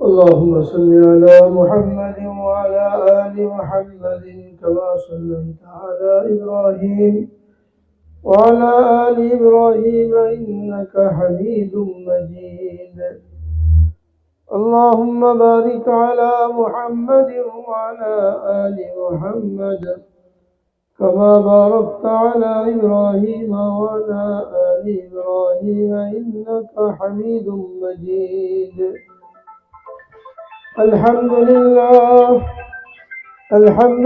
اللهم صل على محمد وعلى آل محمد كما صليت على إبراهيم وعلى آل إبراهيم إنك حميد مجيد. اللهم بارك على محمد وعلى آل محمد كما باركت على إبراهيم وعلى آل إبراهيم إنك حميد مجيد. الحمد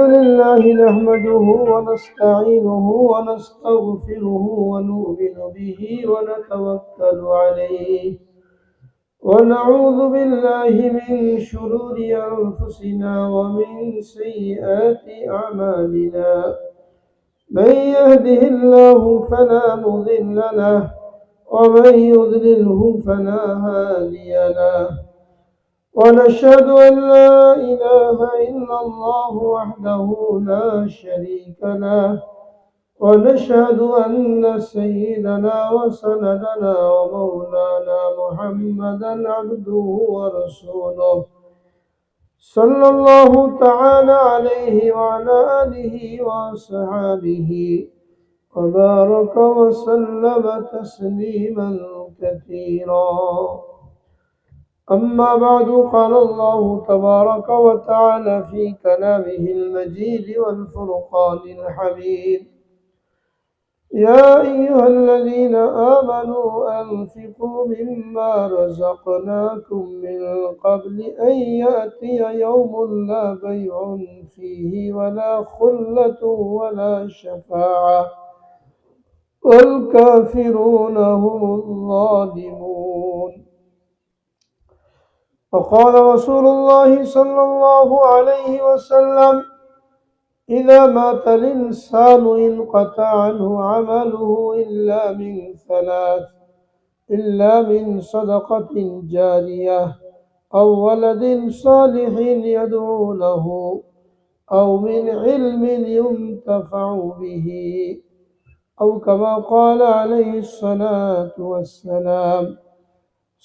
لله نحمده ونستعينه ونستغفره ونؤمن به ونتوكل عليه ونعوذ بالله من شرور أنفسنا ومن سيئات أعمالنا. من يهده الله فلا مضل له ومن يضلله فلا هادي له. ونشهد أن لا إله إلا الله وحده لا شريك له. ونشهد أن سيدنا وسندنا ومولانا محمدا عبده ورسوله صلى الله تعالى عليه وعلى آله وصحابه وبارك وسلم تسليما كثيرا. أما بعد، قال الله تبارك وتعالى في كلامه المجيد والفرقان الحميد: يا أيها الذين آمنوا أنفقوا مما رزقناكم من قبل أن يأتي يوم لا بيع فيه ولا خلة ولا شفاعة والكافرون هم الظالمون. وقال رسول الله صلى الله عليه وسلم: إذا مات الإنسان انقطع عنه عمله إلا من صدقة جارية أو ولد صالح يدعو له أو من علم ينتفع به، أو كما قال عليه الصلاة والسلام.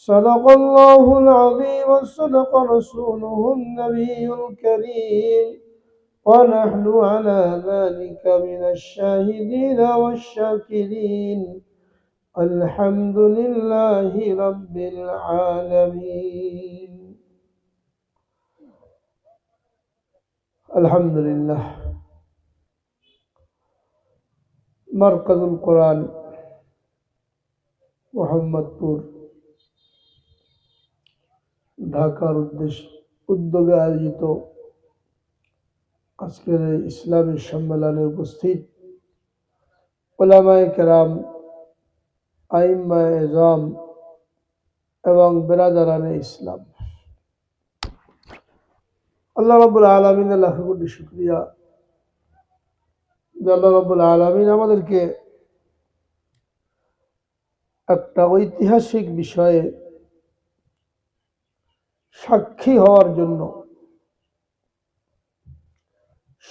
صدق الله العظيم وصدق رسوله النبي الكريم، ونحن على ذلك من الشاهدين والشاكرين. الحمد لله رب العالمين. الحمد لله। মারকাজুল কোরআন মোহাম্মদপুর ঢাকার উদ্যোগে আয়োজিত আজকের এই ইসলামী সম্মেলনে উপস্থিত উলামায়ে কেরাম, আইম্মায়ে এযাম এবং বেরাদারানে ইসলাম, আল্লাহ রাব্বুল আলামিনের লাখ কোটি শুকরিয়া যে আল্লাহ রাব্বুল আলামিন আমাদেরকে একটা ঐতিহাসিক বিষয়ে সাক্ষী হওয়ার জন্য,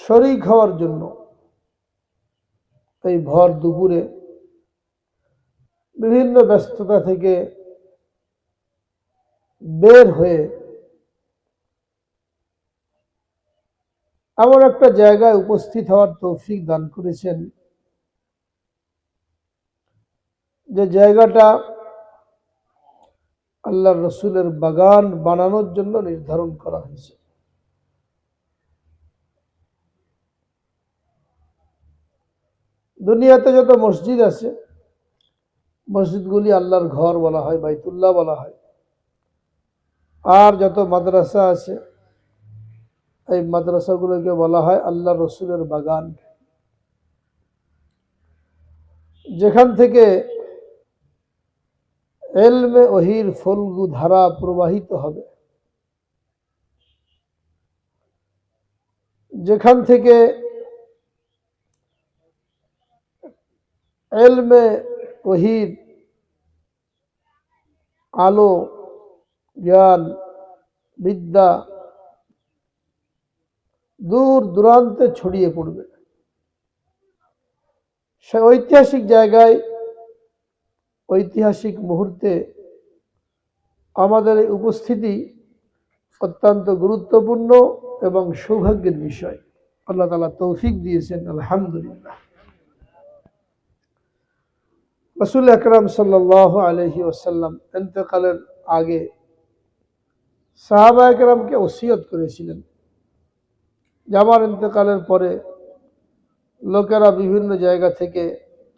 শরীক হওয়ার জন্য এই ভর দুপুরে বিভিন্ন ব্যস্ততা থেকে বের হয়ে এমন একটা জায়গায় উপস্থিত হওয়ার তৌফিক দান করেছেন, যে জায়গাটা আল্লাহর রসুলের বাগান বানানোর জন্য নির্ধারণ করা হয়েছে। দুনিয়াতে যত মসজিদ আছে, মসজিদগুলি আল্লাহর ঘর বলা হয়, বাইতুল্লাহ বলা হয়। আর যত মাদ্রাসা আছে, এই মাদ্রাসাগুলোকে বলা হয় আল্লাহর রসুলের বাগান, যেখান থেকে ইলমে ওহীর ফলগু ধারা প্রবাহিত হবে, যেখান থেকে ইলমে ওহীর আলো, জ্ঞান, বিদ্যা দূর দূরান্তে ছড়িয়ে পড়বে। সে ঐতিহাসিক জায়গায়, ঐতিহাসিক মুহূর্তে আমাদের এই উপস্থিতি অত্যন্ত গুরুত্বপূর্ণ এবং সৌভাগ্যের বিষয়। আল্লাহ তাআলা তৌফিক দিয়েছেন, আলহামদুলিল্লাহ। রাসূল আকরাম সাল্লাল্লাহু আলাইহি ওয়াসাল্লাম ইন্তেকালের আগে সাহাবায়ে কেরামকে ওসিয়ত করেছিলেন যে আমার ইন্তেকালের পরে লোকেরা বিভিন্ন জায়গা থেকে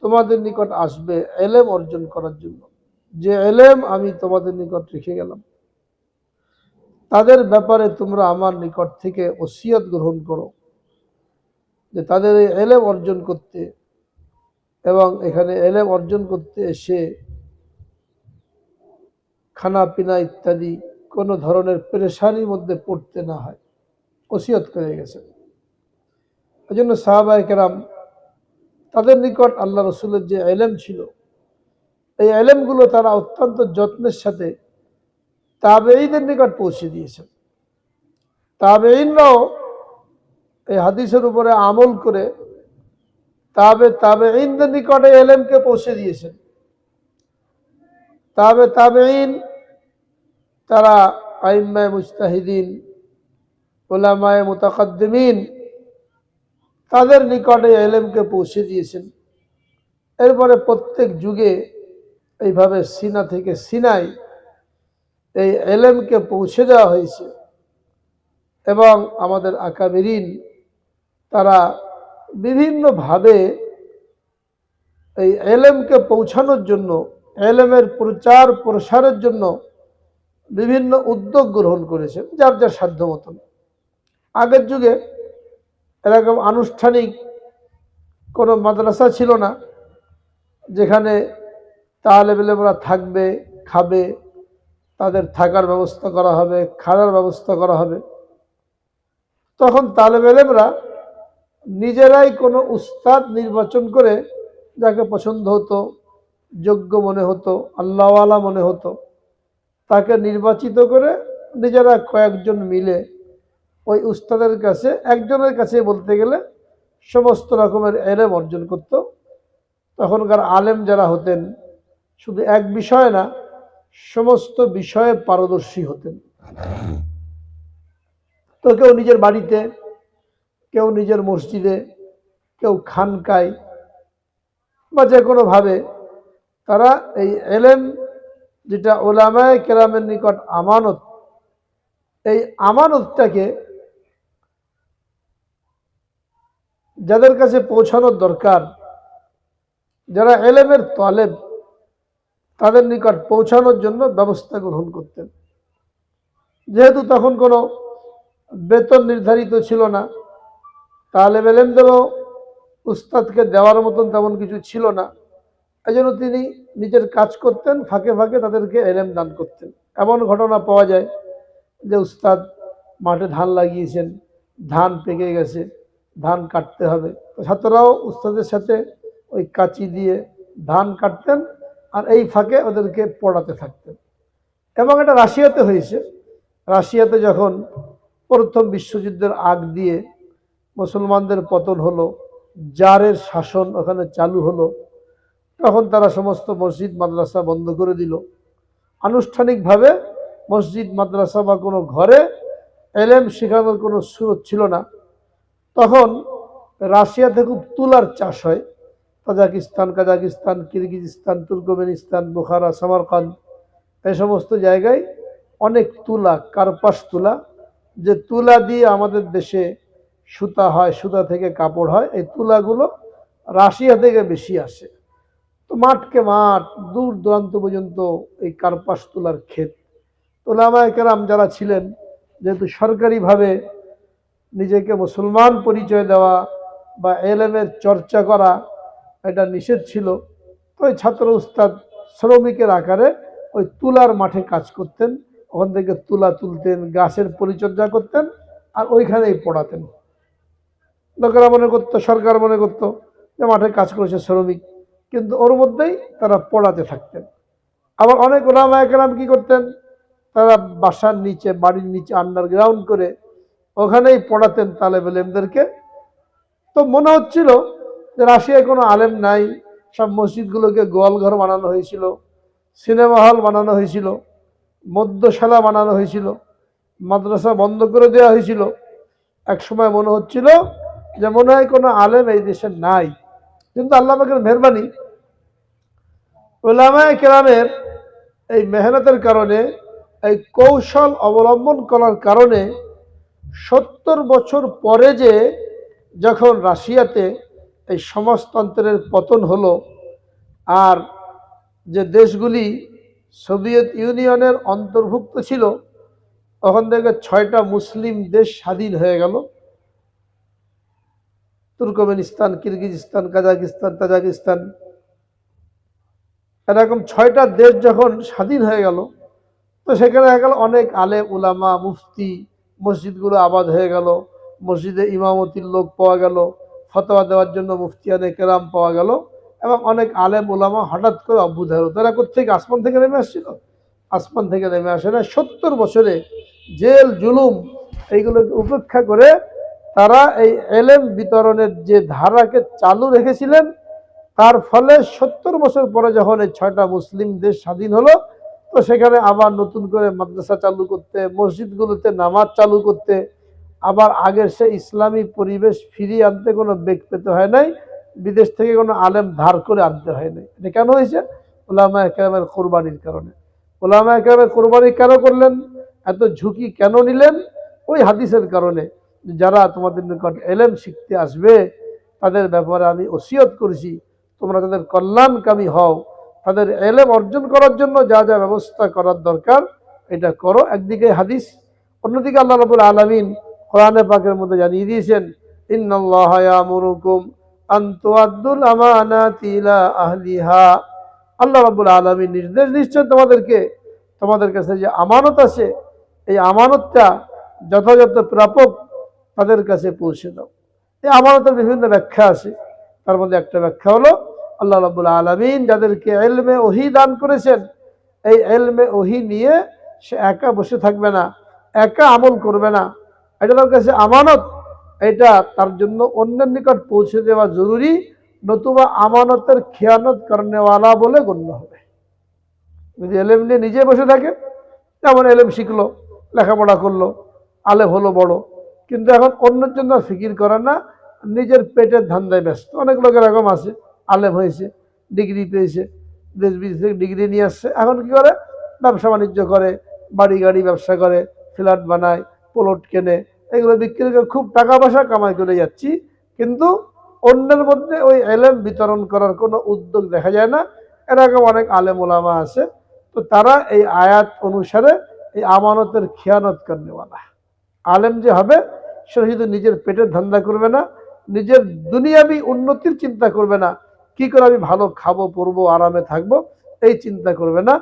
তোমাদের নিকট আসবে ইলম অর্জন করার জন্য, যে ইলম আমি তোমাদের নিকট রেখে গেলাম তাদের ব্যাপারে তোমরা আমার নিকট থেকে ওসিয়ত গ্রহণ করো যে তাদের এই ইলম অর্জন করতে এবং এখানে ইলম অর্জন করতে এসে খানা পিনা ইত্যাদি কোনো ধরনের পেরেশানির মধ্যে পড়তে না হয়, ওসিয়ত করে গেছেন। এই জন্য সাহাবায়ে কেরাম তাদের নিকট আল্লাহ রসুলের যে ইলম ছিল এই ইলমগুলো তারা অত্যন্ত যত্নের সাথে তাবেঈদের নিকট পৌঁছে দিয়েছেন। তাবেঈনরাও এই হাদিসের উপরে আমল করে তাবেঈনদের নিকটে ইলমকে পৌঁছে দিয়েছেন। তাবেঈন তারা আইম্মায়ে মুজতাহিদিন, উলামায়ে মুতাকাদ্দিমিন তাদের নিকটে ইলমকে পৌঁছে দিয়েছেন। এরপরে প্রত্যেক যুগে এইভাবে সিনা থেকে সিনায় এই ইলমকে পৌঁছে দেওয়া হয়েছে এবং আমাদের আকাবিরিন তারা বিভিন্নভাবে এই ইলমকে পৌঁছানোর জন্য, ইলমের প্রচার প্রসারের জন্য বিভিন্ন উদ্যোগ গ্রহণ করেছেন যার যার সাধ্য মতন। আগের যুগে এরকম আনুষ্ঠানিক কোনো মাদ্রাসা ছিল না যেখানে তালেব ইলমরা থাকবে, খাবে, তাদের থাকার ব্যবস্থা করা হবে, খাওয়ার ব্যবস্থা করা হবে। তখন তালেব ইলমরা নিজেরাই কোনো উস্তাদ নির্বাচন করে যাকে পছন্দ হতো, যোগ্য মনে হতো, আল্লাহওয়ালা মনে হতো, তাকে নির্বাচিত করে নিজেরা কয়েকজন মিলে ওই উস্তাদের কাছে, একজনের কাছে বলতে গেলে সমস্ত রকমের ইলম অর্জন করত। তখনকার আলেম যারা হতেন শুধু এক বিষয় না, সমস্ত বিষয়ে পারদর্শী হতেন। তো কেউ নিজের বাড়িতে, কেউ নিজের মসজিদে, কেউ খানকায় বা যে কোনোভাবে তারা এই ইলম যেটা উলামায়ে কেরামের নিকট আমানত, এই আমানতটাকে যাদের কাছে পৌঁছানোর দরকার, যারা ইলমের তালেব, তাদের নিকট পৌঁছানোর জন্য ব্যবস্থা গ্রহণ করতেন। যেহেতু তখন কোনো বেতন নির্ধারিত ছিল না, তালেব ইলমদেরও উস্তাদকে দেওয়ার মতন তেমন কিছু ছিল না, এই জন্য তিনি নিজের কাজ করতেন, ফাঁকে ফাঁকে তাদেরকে ইলম দান করতেন। এমন ঘটনা পাওয়া যায় যে উস্তাদ মাঠে ধান লাগিয়েছেন, ধান পেকে গেছে, ধান কাটতে হবে, ছাত্ররাও উস্তাদের সাথে ওই কাঁচি দিয়ে ধান কাটতেন আর এই ফাঁকে ওদেরকে পড়াতে থাকতেন। এবং এটা রাশিয়াতে হয়েছে। রাশিয়াতে যখন প্রথম বিশ্বযুদ্ধের আগ দিয়ে মুসলমানদের পতন হলো, জারের শাসন ওখানে চালু হলো, তখন তারা সমস্ত মসজিদ মাদ্রাসা বন্ধ করে দিল। আনুষ্ঠানিকভাবে মসজিদ মাদ্রাসা বা কোনো ঘরে ইলম শেখানোর কোনো সুযোগ ছিল না। তখন রাশিয়াতে খুব তুলার চাষ হয়। Tajikistan, Kazakhstan, Kyrgyzstan, Turkmenistan, Bukhara, Samarkand, এই সমস্ত জায়গায় অনেক তুলা, কার্পাস তুলা, যে তুলা দিয়ে আমাদের দেশে সুতা হয়, সুতা থেকে কাপড় হয়, এই তুলাগুলো রাশিয়া থেকে বেশি আসে। তো মাঠকে মাঠ, দূর দূরান্ত পর্যন্ত এই কার্পাস তুলার ক্ষেত। উলামায়ে কেরাম যারা ছিলেন, যেহেতু সরকারিভাবে নিজেকে মুসলমান পরিচয় দেওয়া বা ইলমের চর্চা করা এটা নিষেধ ছিল, তো ওই ছাত্র উস্তাদ শ্রমিকের আকারে ওই তুলার মাঠে কাজ করতেন, ওখান থেকে তুলা তুলতেন, গাছের পরিচর্যা করতেন আর ওইখানেই পড়াতেন। লোকেরা মনে করতো, সরকার মনে করতো যে মাঠে কাজ করেছে শ্রমিক, কিন্তু ওর মধ্যেই তারা পড়াতে থাকতেন। আবার অনেক উলামায়ে কেরাম কি করতেন, তারা বাসার নিচে, বাড়ির নিচে আন্ডারগ্রাউন্ড করে ওখানেই পড়াতেন তালেব ইলমদেরকে। তো মনে হচ্ছিল যে রাশিয়ায় কোনো আলেম নাই, সব মসজিদগুলোকে গোয়ালঘর বানানো হয়েছিল, সিনেমা হল বানানো হয়েছিল, মদ্যশালা বানানো হয়েছিল। মাদ্রাসা বন্ধ করে দেওয়া হয়েছিল। এক সময় মনে হচ্ছিল যে মনে হয় কোনো আলেম এই দেশে নাই, কিন্তু আল্লাহ পাকের মেহেরবানি, উলামায়ে কেরামের এই মেহনতের কারণে, এই কৌশল অবলম্বন করার কারণে 70 বছর পরে যে যখন রাশিয়াতে এই সমাজতন্ত্রের পতন হলো, আর যে দেশগুলি সোভিয়েত ইউনিয়নের অন্তর্ভুক্ত ছিল, তখন থেকে 6টা মুসলিম দেশ স্বাধীন হয়ে গেল। তুর্কমেনিস্তান, কিরগিজস্তান, কাজাকিস্তান, তাজিকিস্তান, এরকম 6টা দেশ যখন স্বাধীন হয়ে গেল, তো সেখানে হয়ে গেল অনেক আলেম উলামা মুফতি, মসজিদগুলো আবাদ হয়ে গেল, মসজিদে ইমামতির লোক পাওয়া গেল, ফতোয়া দেওয়ার জন্য মুফতিয়ানে কেরাম পাওয়া গেল, এবং অনেক আলেম উলামা হঠাৎ করে অভ্যুত হলো। তারা কোথেকে? আসমান থেকে নেমে আসছিল? আসমান থেকে নেমে আসে না। 70 বছরে জেল জুলুম এইগুলোকে উপেক্ষা করে তারা এই এলেম বিতরণের যে ধারাকে চালু রেখেছিলেন, তার ফলে 70 বছর পরে যখন এই 6টা মুসলিম দেশ স্বাধীন হলো, তো সেখানে আবার নতুন করে মাদ্রাসা চালু করতে, মসজিদগুলোতে নামাজ চালু করতে, আবার আগের সে ইসলামী পরিবেশ ফিরিয়ে আনতে কোনো বেগ পেতে হয় নাই, বিদেশ থেকে কোনো আলেম ধার করে আনতে হয় নাই। এটা কেন হয়েছে? উলামায়ে কেরামের কোরবানির কারণে। উলামায়ে কেরামের কোরবানি কেন করলেন? এত ঝুঁকি কেন নিলেন? ওই হাদিসের কারণে, যারা তোমাদের নিকট এলেম শিখতে আসবে তাদের ব্যাপারে আমি ওসিয়ত করেছি তোমরা তাদের কল্যাণকামী হও, তাদের এলেম অর্জন করার জন্য যা যা ব্যবস্থা করার দরকার এটা করো। একদিকে হাদিস, অন্যদিকে আল্লাহ রাব্বুল আলামিন কোরআনে পাকের মধ্যে জানিয়ে দিয়েছেন, ইন্নাল্লাহা ইয়ামুরুকুম আন তুআদ্দুল আমানাতি ইলা আহলিহা। আল্লাহ রাব্বুল আলামিন নির্দেশ দিচ্ছেন তোমাদেরকে, তোমাদের কাছে যে আমানত আছে এই আমানতটা যথাযথ প্রাপক তাদের কাছে পৌঁছে দাও। এই আমানতের বিভিন্ন ব্যাখ্যা আছে, তার মধ্যে একটা ব্যাখ্যা হলো আল্লাহ রাব্বুল আলামিন যাদেরকে ইলমে ওহী দান করেছেন, এই ইলমে ওহী নিয়ে সে একা বসে থাকবে না, একা আমল করবে না, এটা তার কাছে আমানত, এটা তার জন্য অন্যের নিকট পৌঁছে দেওয়া জরুরি, নতুবা আমানতের খেয়ানত করনেওয়ালা বলে গণ্য হবে। যদি এলেম নিয়ে নিজে বসে থাকে, যেমন এলেম শিখলো, লেখাপড়া করলো, আলেম হলো বড়, কিন্তু এখন অন্যের জন্য ফিকির করে না, নিজের পেটের ধান্দায় ব্যস্ত। অনেক লোকের এরকম আছে, আলেম হয়েছে, ডিগ্রি পেয়েছে, দেশ বিদেশ থেকে ডিগ্রি নিয়ে আসছে, এখন কি করে? ব্যবসা বাণিজ্য করে, বাড়ি গাড়ি ব্যবসা করে, ফ্ল্যাট বানায়, প্লট কেনে, এগুলো বিক্রি করে খুব টাকা পয়সা কামাই করে যাচ্ছি, কিন্তু অন্যের মধ্যে ওই এলেম বিতরণ করার কোনো উদ্যোগ দেখা যায় না। এরকম অনেক আলেম ওলামা আছে, তো তারা এই আয়াত অনুসারে এই আমানতের খেয়ানত করনেওয়ালা। আলেম যে হবে সে শুধু নিজের পেটের ধান্দা করবে না, নিজের দুনিয়াবি উন্নতির চিন্তা করবে না, কি করে আমি ভালো খাবো পরবো আরামে থাকবো এই চিন্তা করবে না,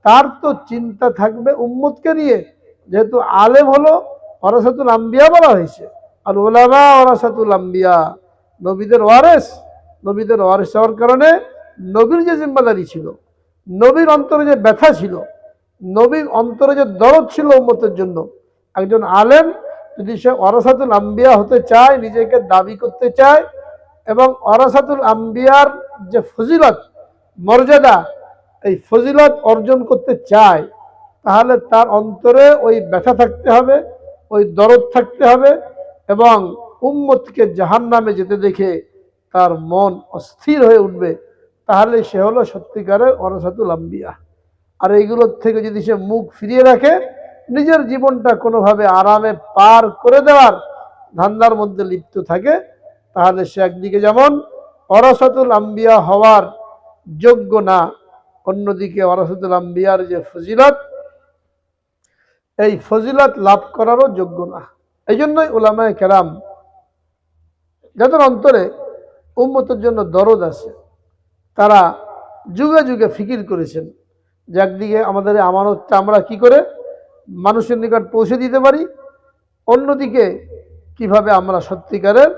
তার তো চিন্তা থাকবে উম্মতকে নিয়ে। যেহেতু আলেম হলো ওয়ারাসাতুল আম্বিয়া বলা হয়েছে, আর উলামা ওয়ারাসাতুল আম্বিয়া, নবীদের ওয়ারেস। নবীদের ওয়ারেস হওয়ার কারণে নবীর যে জিম্মাদারি ছিল, নবীর অন্তরে যে ব্যথা ছিল, নবীর অন্তরে যে দরদ ছিল উম্মতের জন্য, একজন আলেম যদি সে ওয়ারাসাতুল আম্বিয়া হতে চায়, নিজেকে দাবি করতে চায়, এবং ওয়ারাসাতুল আম্বিয়ার যে ফজিলত মর্যাদা, এই ফজিলত অর্জন করতে চায়, তাহলে তার অন্তরে ওই ব্যথা থাকতে হবে, ওই দরদ থাকতে হবে, এবং উম্মতকে জাহান্নামে যেতে দেখে তার মন অস্থির হয়ে উঠবে, তাহলে সে হলো সত্যিকারের ওয়ারাসাতুল আম্বিয়া। আর এইগুলোর থেকে যদি সে মুখ ফিরিয়ে রাখে, নিজের জীবনটা কোনোভাবে আরামে পার করে দেওয়ার ধান্দার মধ্যে লিপ্ত থাকে, তাহলে সে একদিকে যেমন ওয়ারাসাতুল আম্বিয়া হওয়ার যোগ্য না, অন্যদিকে ওয়ারাসাতুল আম্বিয়ার যে ফজিলত, এই ফজিলত লাভ করারও যোগ্য না। এই জন্যই উলামায়ে কেরাম যাদের অন্তরে উম্মতের জন্য দরদ আছে, তারা যুগে যুগে ফিকির করেছেন যে একদিকে আমাদের আমানতটা আমরা কি করে মানুষের নিকট পৌঁছে দিতে পারি, অন্যদিকে কিভাবে আমরা সত্যিকারের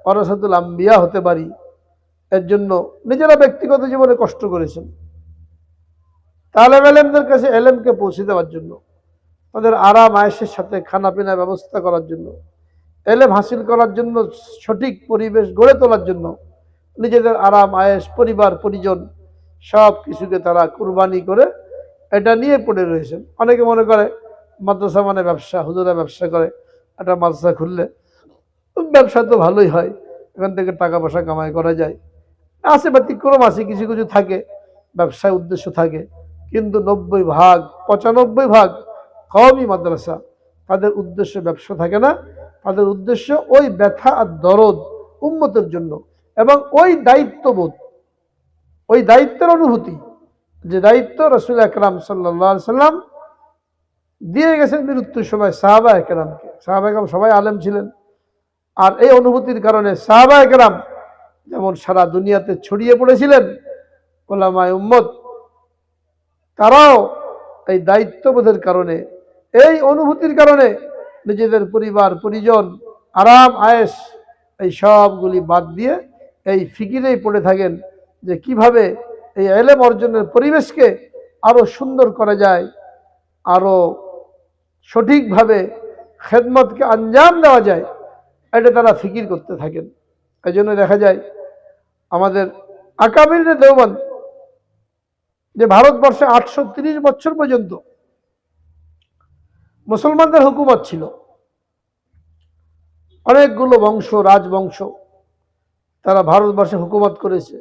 ওয়ারাসাতুল আম্বিয়া হতে পারি। এর জন্য নিজেরা ব্যক্তিগত জীবনে কষ্ট করেছেন, তালেব এলেমদের কাছে এলেমকে পৌঁছে দেওয়ার জন্য, তাদের আরাম আয়েশের সাথে খানা পিনা ব্যবস্থা করার জন্য, এলেম হাসিল করার জন্য সঠিক পরিবেশ গড়ে তোলার জন্য নিজেদের আরাম আয়েশ, পরিবার পরিজন সব কিছুকে তারা কুরবানি করে এটা নিয়ে পড়ে রয়েছেন। অনেকে মনে করে মাদ্রাসা মানে ব্যবসা, হুজুরা ব্যবসা করে, একটা মাদ্রাসা খুললে ব্যবসা তো ভালোই হয়, এখান থেকে টাকা পয়সা কামাই করা যায়। আছে ব্যতিক্রম আছে, কিছু কিছু থাকে ব্যবসায় উদ্দেশ্য থাকে, কিন্তু 90 ভাগ 95 ভাগ কওমি মাদ্রাসা তাদের উদ্দেশ্য ব্যবসা থাকে না, তাদের উদ্দেশ্য ওই ব্যথা আর দরদ উম্মতের জন্য, এবং ওই দায়িত্ববোধ, ওই দায়িত্বের অনুভূতি, যে দায়িত্ব রাসূল আকরাম সাল্লাল্লাহু আলাইহি সাল্লাম দিয়ে গেছেন মৃত্যুর সময় সাহাবায়ে কেরামকে। সাহাবায়ে কেরাম সবাই আলেম ছিলেন, আর এই অনুভূতির কারণে সাহাবায়ে কেরাম যেমন সারা দুনিয়াতে ছড়িয়ে পড়েছিলেন, উলামায়ে উম্মত তারাও এই দায়িত্ববোধের কারণে, এই অনুভূতির কারণে নিজেদের পরিবার পরিজন আরাম আয়েশ এই সবগুলি বাদ দিয়ে এই ফিকিরেই পড়ে থাকেন যে কিভাবে এই ইলম অর্জনের পরিবেশকে আরো সুন্দর করা যায়, আরো সঠিকভাবে খেদমতকে আঞ্জাম দেওয়া যায়, এটা তারা ফিকির করতে থাকেন। এই জন্য দেখা যায় আমাদের আকাবিরে দেওবন্দ, যে ভারতবর্ষে 830 বছর পর্যন্ত মুসলমানদের হুকুমত ছিল, অনেকগুলো বংশ রাজবংশ তারা ভারতবর্ষে হুকুমত করেছে।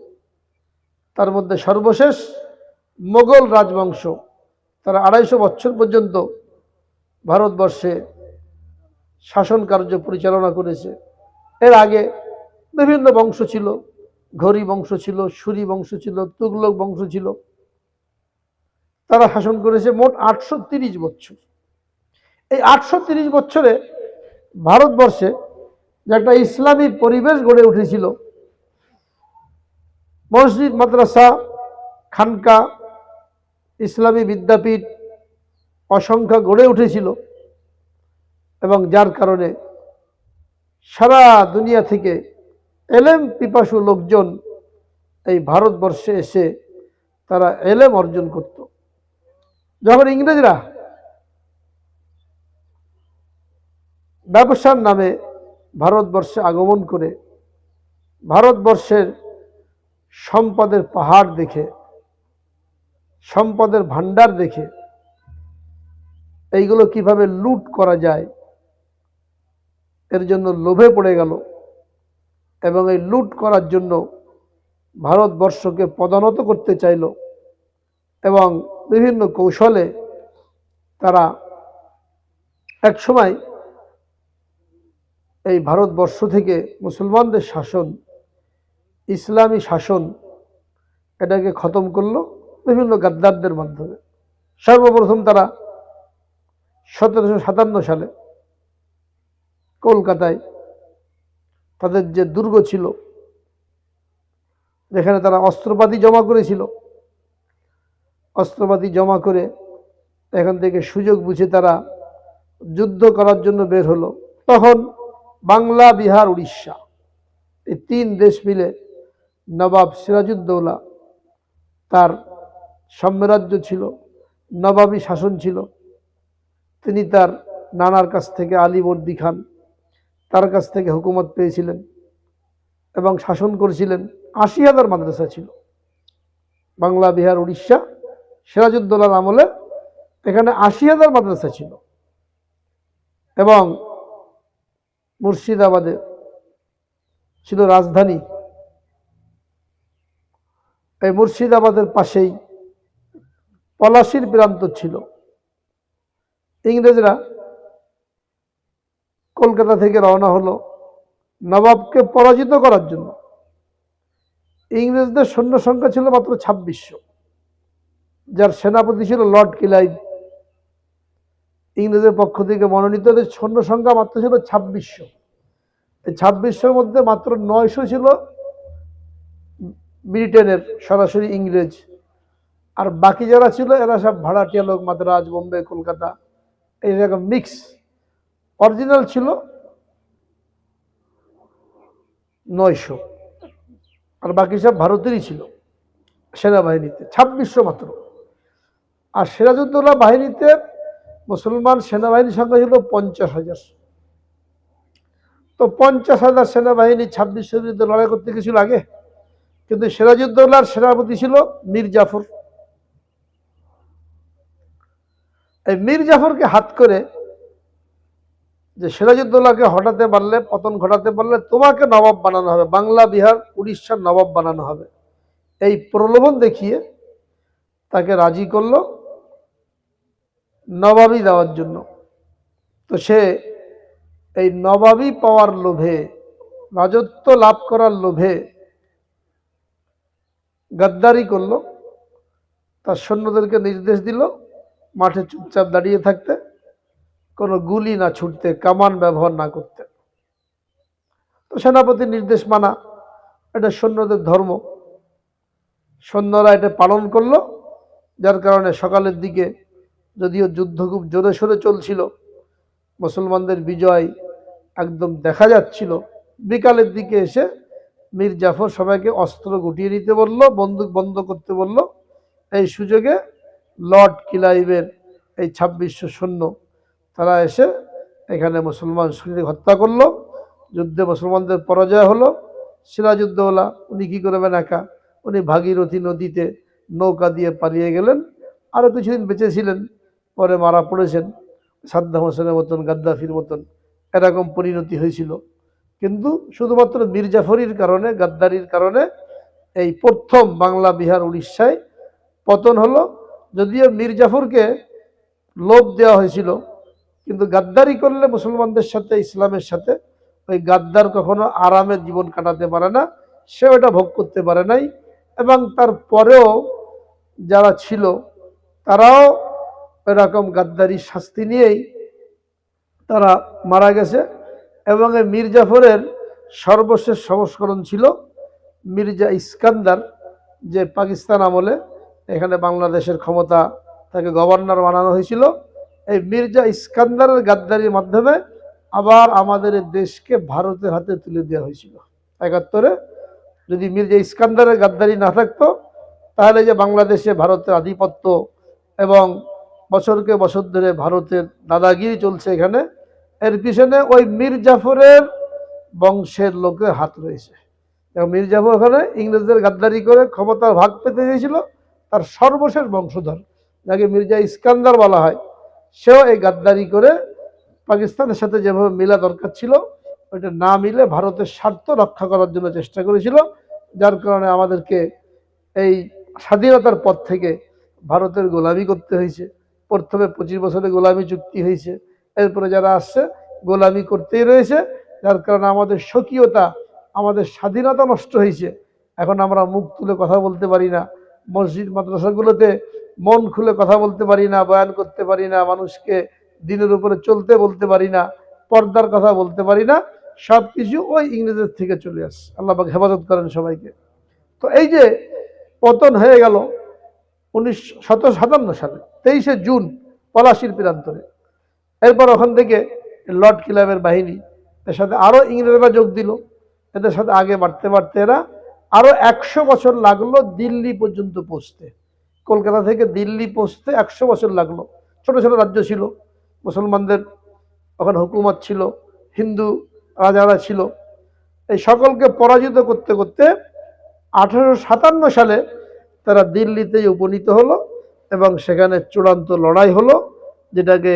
তার মধ্যে সর্বশেষ মোগল রাজবংশ, তারা 250 বছর পর্যন্ত ভারতবর্ষে শাসন কার্য পরিচালনা করেছে। এর আগে বিভিন্ন বংশ ছিল, ঘড়ি বংশ ছিল, সুরি বংশ ছিল, তুগলক বংশ ছিল, তারা শাসন করেছে মোট 830 বছর। এই 830 বছরে ভারতবর্ষে যে একটা ইসলামী পরিবেশ গড়ে উঠেছিল, মসজিদ মাদ্রাসা খানকা ইসলামী বিদ্যাপীঠ অসংখ্য গড়ে উঠেছিল, এবং যার কারণে সারা দুনিয়া থেকে এলেম পিপাসু লোকজন এই ভারতবর্ষে এসে তারা এলেম অর্জন করত। যখন ইংরেজরা ব্যবসার নামে ভারতবর্ষে আগমন করে ভারতবর্ষের সম্পদের পাহাড় দেখে, সম্পদের ভান্ডার দেখে এইগুলো কিভাবে লুট করা যায় এর জন্য লোভে পড়ে গেল, এবং এই লুট করার জন্য ভারতবর্ষকে পদানত করতে চাইল, এবং বিভিন্ন কৌশলে তারা একসময় এই ভারতবর্ষ থেকে মুসলমানদের শাসন, ইসলামী শাসন, এটাকে খতম করলো বিভিন্ন গাদ্দারদের মাধ্যমে। সর্বপ্রথম তারা 1757 সালে কলকাতায় তাদের যে দুর্গ ছিল, যেখানে তারা অস্ত্রপাতি জমা করেছিল, অস্ত্রপাতি জমা করে এখান থেকে সুযোগ বুঝে তারা যুদ্ধ করার জন্য বের হলো। তখন বাংলা, বিহার, উড়িষ্যা এই 3 দেশ মিলে নবাব সিরাজউদ্দৌলা, তার সাম্রাজ্য ছিল, নবাবী শাসন ছিল। তিনি তার নানার কাছ থেকে, আলীবর্দী খান, তার কাছ থেকে হুকুমত পেয়েছিলেন এবং শাসন করেছিলেন। 80,000 মাদ্রাসা ছিল বাংলা, বিহার, উড়িষ্যা। সিরাজউদ্দৌলার আমলে এখানে 80,000 মাদ্রাসা ছিল, এবং মুর্শিদাবাদে ছিল রাজধানী। এই মুর্শিদাবাদের পাশেই পলাশির প্রান্তর ছিল। ইংরেজরা কলকাতা থেকে রওনা হলো নবাবকে পরাজিত করার জন্য। ইংরেজদের সৈন্য সংখ্যা ছিল মাত্র 2600, যার সেনাপতি ছিল লর্ড ক্লাইভ। ইংরেজের পক্ষ থেকে মনোনীত সৈন্য সংখ্যা মাত্র ছিল 2600। এই 2600-র মধ্যে মাত্র 900 ছিল ব্রিটেনের সরাসরি ইংরেজ, আর বাকি যারা ছিল এরা সব ভাড়াটিয়া লোক, মাদ্রাজ, বোম্বে, কলকাতা, এই রকম মিক্স। অরিজিনাল ছিল 900, আর বাকি সব ভারতেরই ছিল সেনাবাহিনীতে। 2600 মাত্র। আর সিরাজউদ্দৌলা বাহিনীতে মুসলমান সেনাবাহিনীর সংখ্যা ছিল 50,000। তো 50,000 সেনাবাহিনী 2600-র বিরুদ্ধে লড়াই করতে গেছিল আগে, কিন্তু সিরাজউদ্দৌলার সেনাপতি ছিল মীর জাফর। এই মীর জাফরকে হাত করে যে সিরাজউদ্দৌলাকে হটাতে পারলে, পতন ঘটাতে পারলে তোমাকে নবাব বানানো হবে, বাংলা, বিহার, উড়িষ্যার নবাব বানানো হবে, এই প্রলোভন দেখিয়ে তাকে রাজি করলো নবাবি দেওয়ার জন্য। তো সে এই নবাবি পাওয়ার লোভে, রাজত্ব লাভ করার লোভে গাদ্দারি করলো। তার সৈন্যদেরকে নির্দেশ দিল মাঠে চুপচাপ দাঁড়িয়ে থাকতে, কোনো গুলি না ছুটতে, কামান ব্যবহার না করতে। তো সেনাপতির নির্দেশ মানা, এটা সৈন্যদের ধর্ম, সৈন্যরা এটা পালন করলো। যার কারণে সকালের দিকে যদিও যুদ্ধ খুব জোরে সোরে চলছিল, মুসলমানদের বিজয় একদম দেখা যাচ্ছিল, বিকালের দিকে এসে মীর জাফর সবাইকে অস্ত্র গুটিয়ে নিতে বলল, বন্দুক বন্ধ করতে বলল। এই সুযোগে লর্ড ক্লাইভের এই 2600 সৈন্য তারা এসে এখানে মুসলমান সৈনিক হত্যা করলো। যুদ্ধে মুসলমানদের পরাজয় হলো। সিরাজউদ্দৌলা উনি কী করবেন একা, উনি ভাগীরথী নদীতে নৌকা দিয়ে পালিয়ে গেলেন। আরও কিছুদিন বেঁচে ছিলেন, পরে মারা পড়েছেন। সাদ্দাম হোসেনের মতন, গাদ্দাফির মতন এরকম পরিণতি হয়েছিল। কিন্তু শুধুমাত্র মীর জাফরির কারণে, গাদ্দারির কারণে এই প্রথম বাংলা, বিহার, উড়িষ্যায় পতন হলো। যদিও মীর জাফরকে লোভ দেওয়া হয়েছিল, কিন্তু গাদ্দারি করলে মুসলমানদের সাথে, ইসলামের সাথে, ওই গাদ্দার কখনো আরামের জীবন কাটাতে পারে না, সে ওটা ভোগ করতে পারে নাই। এবং তারপরেও যারা ছিল তারাও এরকম গাদ্দারির শাস্তি নিয়েই তারা মারা গেছে। এবং এই মীর জাফরের সর্বশেষ সংস্করণ ছিল মির্জা ইস্কান্দার, যে পাকিস্তান আমলে এখানে বাংলাদেশের ক্ষমতা, তাকে গভর্নর বানানো হয়েছিল। এই মির্জা ইস্কান্দারের গাদ্দারির মাধ্যমে আবার আমাদের দেশকে ভারতের হাতে তুলে দেওয়া হয়েছিল 71-এ। যদি মির্জা ইস্কান্দারের গাদ্দারি না থাকতো, তাহলে যে বাংলাদেশে ভারতের আধিপত্য এবং বছরকে বছর ধরে ভারতের দাদাগিরি চলছে এখানে, এর পিছনে ওই মীর জাফরের বংশের লোকের হাত রয়েছে। এবং মীর জাফর ওখানে ইংরেজদের গাদ্দারি করে ক্ষমতার ভাগ পেতে চেয়েছিল, তার সর্বশেষ বংশধর যাকে মির্জা ইস্কান্দার বলা হয়, সেও এই গাদ্দারি করে পাকিস্তানের সাথে যেভাবে মিলা দরকার ছিল ওইটা না মিলে ভারতের স্বার্থ রক্ষা করার জন্য চেষ্টা করেছিল। যার কারণে আমাদেরকে এই স্বাধীনতার পর থেকে ভারতের গোলামি করতে হয়েছে। প্রথমে 25 বছরের গোলামি চুক্তি হয়েছে, এরপরে যারা আসছে গোলামি করতেই রয়েছে। যার কারণে আমাদের স্বকীয়তা, আমাদের স্বাধীনতা নষ্ট হয়েছে। এখন আমরা মুখ তুলে কথা বলতে পারি না, মসজিদ মাদ্রাসাগুলোতে মন খুলে কথা বলতে পারি না, বয়ান করতে পারি না, মানুষকে দিনের উপরে চলতে বলতে পারি না, পর্দার কথা বলতে পারি না। সব কিছু ওই ইংরেজের থেকে চলে আসছে। আল্লাহ পাক হেফাজত করেন সবাইকে। তো এই যে পতন হয়ে গেল 1757 সালে 23শে জুন পলাশির প্রান্তরে, এরপর ওখান থেকে লর্ড ক্লাইভের বাহিনী, এর সাথে আরও ইংরেজরা যোগ দিল। এদের সাথে আগে বাড়তে বাড়তে এরা আরও 100 বছর লাগলো দিল্লি পর্যন্ত পৌঁছতে। কলকাতা থেকে দিল্লি পৌঁছতে 100 বছর লাগলো। ছোট ছোট রাজ্য ছিল, মুসলমানদের ওখানে হুকুমত ছিল, হিন্দু রাজারা ছিল। এই সকলকে পরাজিত করতে করতে 1857 সালে তারা দিল্লিতে উপনীত হলো এবং সেখানে চূড়ান্ত লড়াই হলো, যেটাকে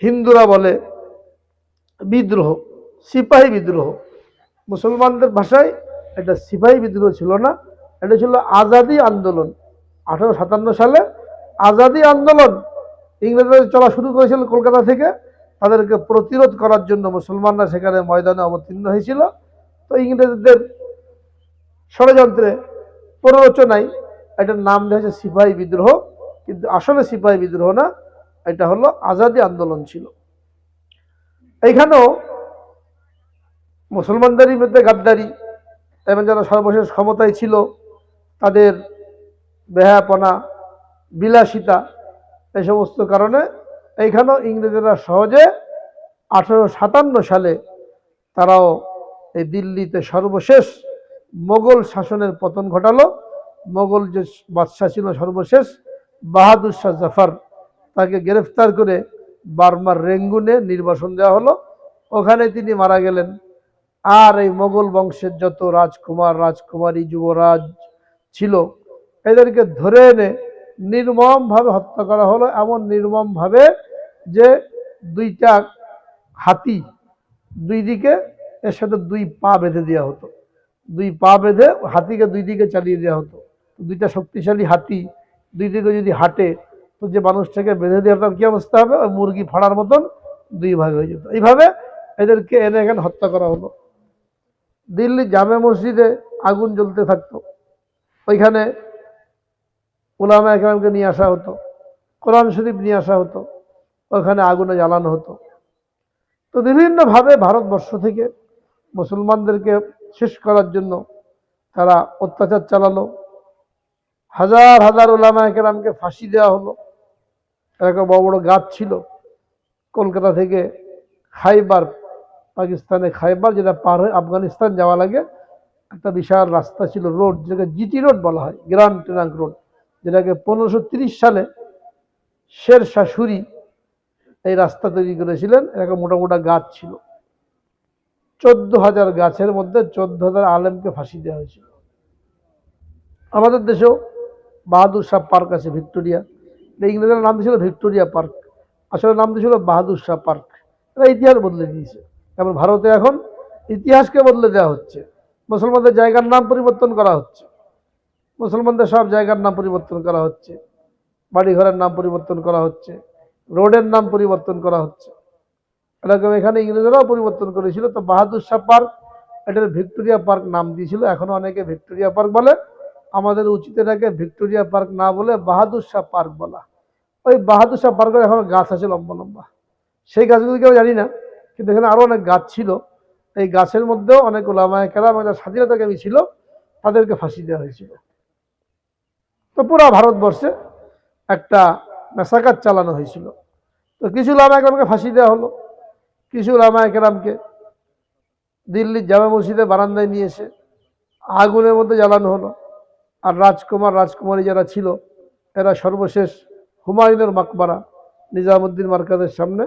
হিন্দুরা বলে বিদ্রোহ, সিপাহী বিদ্রোহ। মুসলমানদের ভাষায় এটা সিপাহী বিদ্রোহ ছিল না, এটা ছিল আজাদি আন্দোলন। 1857 সালে আজাদি আন্দোলন ইংরেজরা চলা শুরু করেছিল কলকাতা থেকে। তাদেরকে প্রতিরোধ করার জন্য মুসলমানরা সেখানে ময়দানে অবতীর্ণ হয়েছিল। তো ইংরেজদের ষড়যন্ত্রে, প্ররোচনায় এটার নাম দেওয়া হয়েছে সিপাহী বিদ্রোহ, কিন্তু আসলে সিপাহী বিদ্রোহ না, এটা হলো আজাদি আন্দোলন ছিল। এইখানেও মুসলমানদেরই মধ্যে গাদ্দারি এবং যারা সর্বশেষ ক্ষমতায় ছিল তাদের বেহায়াপনা, বিলাসিতা, এই সমস্ত কারণে এইখানেও ইংরেজরা সহজে 1857 সালে তারাও এই দিল্লিতে সর্বশেষ মোগল শাসনের পতন ঘটালো। মোগল যে বাদশাহ ছিল সর্বশেষ, বাহাদুর শাহ জাফর, তাকে গ্রেফতার করে বার্মার রেঙ্গুনে নির্বাসন দেওয়া হলো। ওখানে তিনি মারা গেলেন। আর এই মোগল বংশের যত রাজকুমার, রাজকুমারী, যুবরাজ ছিল, এদেরকে ধরে এনে নির্মমভাবে হত্যা করা হলো, এমন নির্মমভাবে যে দুইটা হাতি দুই দিকে, এর সাথে দুই পা বেঁধে দেওয়া হতো, দুই পা বেঁধে হাতিকে দুই দিকে চালিয়ে দেওয়া হতো। দুইটা শক্তিশালী হাতি দুই দিকে যদি হাঁটে, তো যে মানুষটাকে বেঁধে দেওয়ার কি অবস্থা হবে, ওই মুরগি ফাড়ার মতন দুই ভাগ হয়ে যেত। এইভাবে এদেরকে এনে এখানে হত্যা করা হলো। দিল্লি জামে মসজিদে আগুন জ্বলতে থাকতো, ওইখানে উলামা একরামকে নিয়ে আসা হতো, কোরআন শরীফ নিয়ে আসা হতো, ওখানে আগুনে জ্বালানো হতো। তো বিভিন্নভাবে ভারতবর্ষ থেকে মুসলমানদেরকে শেষ করার জন্য তারা অত্যাচার চালালো। হাজার হাজার উলামা একরামকে ফাঁসি দেওয়া হলো। একটা বড় বড় গাছ ছিল, কলকাতা থেকে খাইবার, পাকিস্তানে খাইবার, যেটা পার হয়ে আফগানিস্তান যাওয়া লাগে, একটা বিশাল রাস্তা ছিল, রোড, যেটাকে জিটি রোড বলা হয়, গ্র্যান্ড ট্রাঙ্ক রোড, যেটাকে 1530 সালে শের শাহ সুরি এই রাস্তা তৈরি করেছিলেন। এরকম মোটা মোটা গাছ ছিল, 14,000 গাছের মধ্যে 14,000 আলেমকে ফাঁসি দেওয়া হয়েছিল। আমাদের দেশেও বাহাদুর শাহ পার্ক আছে, ভিক্টোরিয়া, ইংরেজের নাম দিয়েছিল ভিক্টোরিয়া পার্ক, আসলে নাম দিয়েছিল বাহাদুর শাহ পার্ক। এরা ইতিহাস বদলে দিয়েছে। যেমন ভারতে এখন ইতিহাসকে বদলে দেওয়া হচ্ছে, মুসলমানদের জায়গার নাম পরিবর্তন করা হচ্ছে, মুসলমানদের সব জায়গার নাম পরিবর্তন করা হচ্ছে, বাড়িঘরের নাম পরিবর্তন করা হচ্ছে, রোডের নাম পরিবর্তন করা হচ্ছে। এরকম এখানে ইংরেজরাও পরিবর্তন করেছিল। তো বাহাদুর শাহ পার্ক, এটার ভিক্টোরিয়া পার্ক নাম দিয়েছিল, এখনো অনেকে ভিক্টোরিয়া পার্ক বলে। আমাদের উচিত এটাকে ভিক্টোরিয়া পার্ক না বলে বাহাদুর শাহ পার্ক বলা। ওই বাহাদুর শাহ পার্কের এখন গাছ আছে লম্বা লম্বা, সেই গাছগুলি কেউ জানি না, কিন্তু এখানে আরো অনেক গাছ ছিল। এই গাছের মধ্যেও অনেক ওলামায়ে কেরাম, যারা স্বাধীনতাকামী ছিল, তাদেরকে ফাঁসি দেওয়া হয়েছিল। তো পুরো ভারতবর্ষে একটা মেসাকাত চালানো হয়েছিল। তো কিছু ওলামায়ে কেরামকে ফাঁসি দেওয়া হলো, কিছু ওলামায়ে কেরামকে দিল্লির জামে মসজিদে বারান্দায় নিয়ে এসে আগুনের মধ্যে জ্বালানো হলো। আর রাজকুমার রাজকুমারী যারা ছিল, এরা সর্বশেষ হুমায়ুনের মাকবারা, নিজামুদ্দিন মার্কাজের সামনে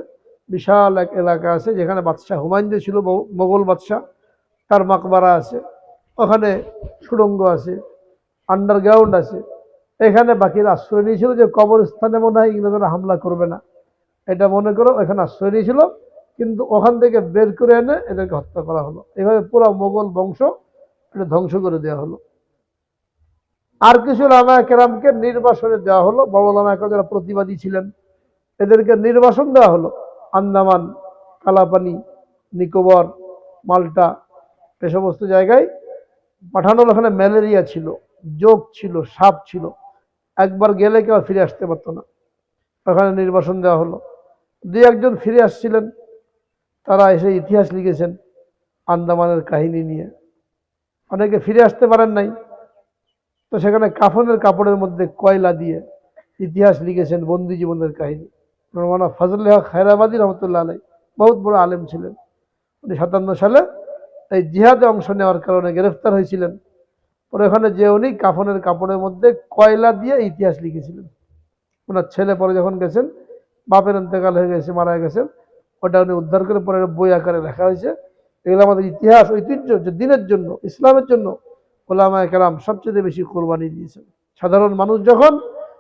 বিশাল এক এলাকা আছে, যেখানে বাদশাহ হুমায়ুন যে ছিল, মোগল বাদশাহ, তার মাকবারা আছে। ওখানে সুড়ঙ্গ আছে, আন্ডারগ্রাউন্ড আছে। এখানে বাকিরা আশ্রয় নিয়েছিল যে কবরস্থানে মনে হয় ইংরেজরা হামলা করবে না, এটা মনে করো এখানে আশ্রয় নিয়েছিল। কিন্তু ওখান থেকে বের করে এনে এদেরকে হত্যা করা হলো। এভাবে পুরো মোগল বংশ এটা ধ্বংস করে দেওয়া হলো। আর কিছু ওলামায়ে কেরামকে নির্বাসনে দেওয়া হলো, বড় ওলামায়ে কেরাম যারা প্রতিবাদী ছিলেন, এদেরকে নির্বাসন দেওয়া হলো। আন্দামান, কালাপানি, নিকোবর, মাল্টা, এ সমস্ত জায়গায় পাঠানো হলো। ওখানে ম্যালেরিয়া ছিল, জোক ছিল, সাপ ছিল, একবার গেলে কেউ ফিরে আসতে পারতো না। ওখানে নির্বাসন দেওয়া হলো। দুই একজন ফিরে আসছিলেন, তারা এসে ইতিহাস লিখেছেন আন্দামানের কাহিনী নিয়ে। অনেকে ফিরে আসতে পারেন নাই, তো সেখানে কাফনের কাপড়ের মধ্যে কয়লা দিয়ে ইতিহাস লিখেছেন বন্দি জীবনের কাহিনী। মৌলানা ফজলে হক খায়রাবাদী রহমতুল্লাহ আলাই বহুত বড় আলেম ছিলেন। উনি 57 সালে এই জিহাদে অংশ নেওয়ার কারণে গ্রেফতার হয়েছিলেন। পরে ওখানে যে উনি কাফনের কাপড়ের মধ্যে কয়লা দিয়ে ইতিহাস লিখেছিলেন। ওনার ছেলে পরে যখন গেছেন, বাপের ইন্তেকাল হয়ে গেছে, মারা গেছেন, ওটা উনি উদ্ধার করে পরে বই আকারে লেখা হয়েছে। এগুলো আমাদের ইতিহাস, ঐতিহ্য, যে দিনের জন্য, ইসলামের জন্য ওলামায়ে কেরাম সবচেয়ে বেশি কোরবানি দিয়েছেন। সাধারণ মানুষ যখন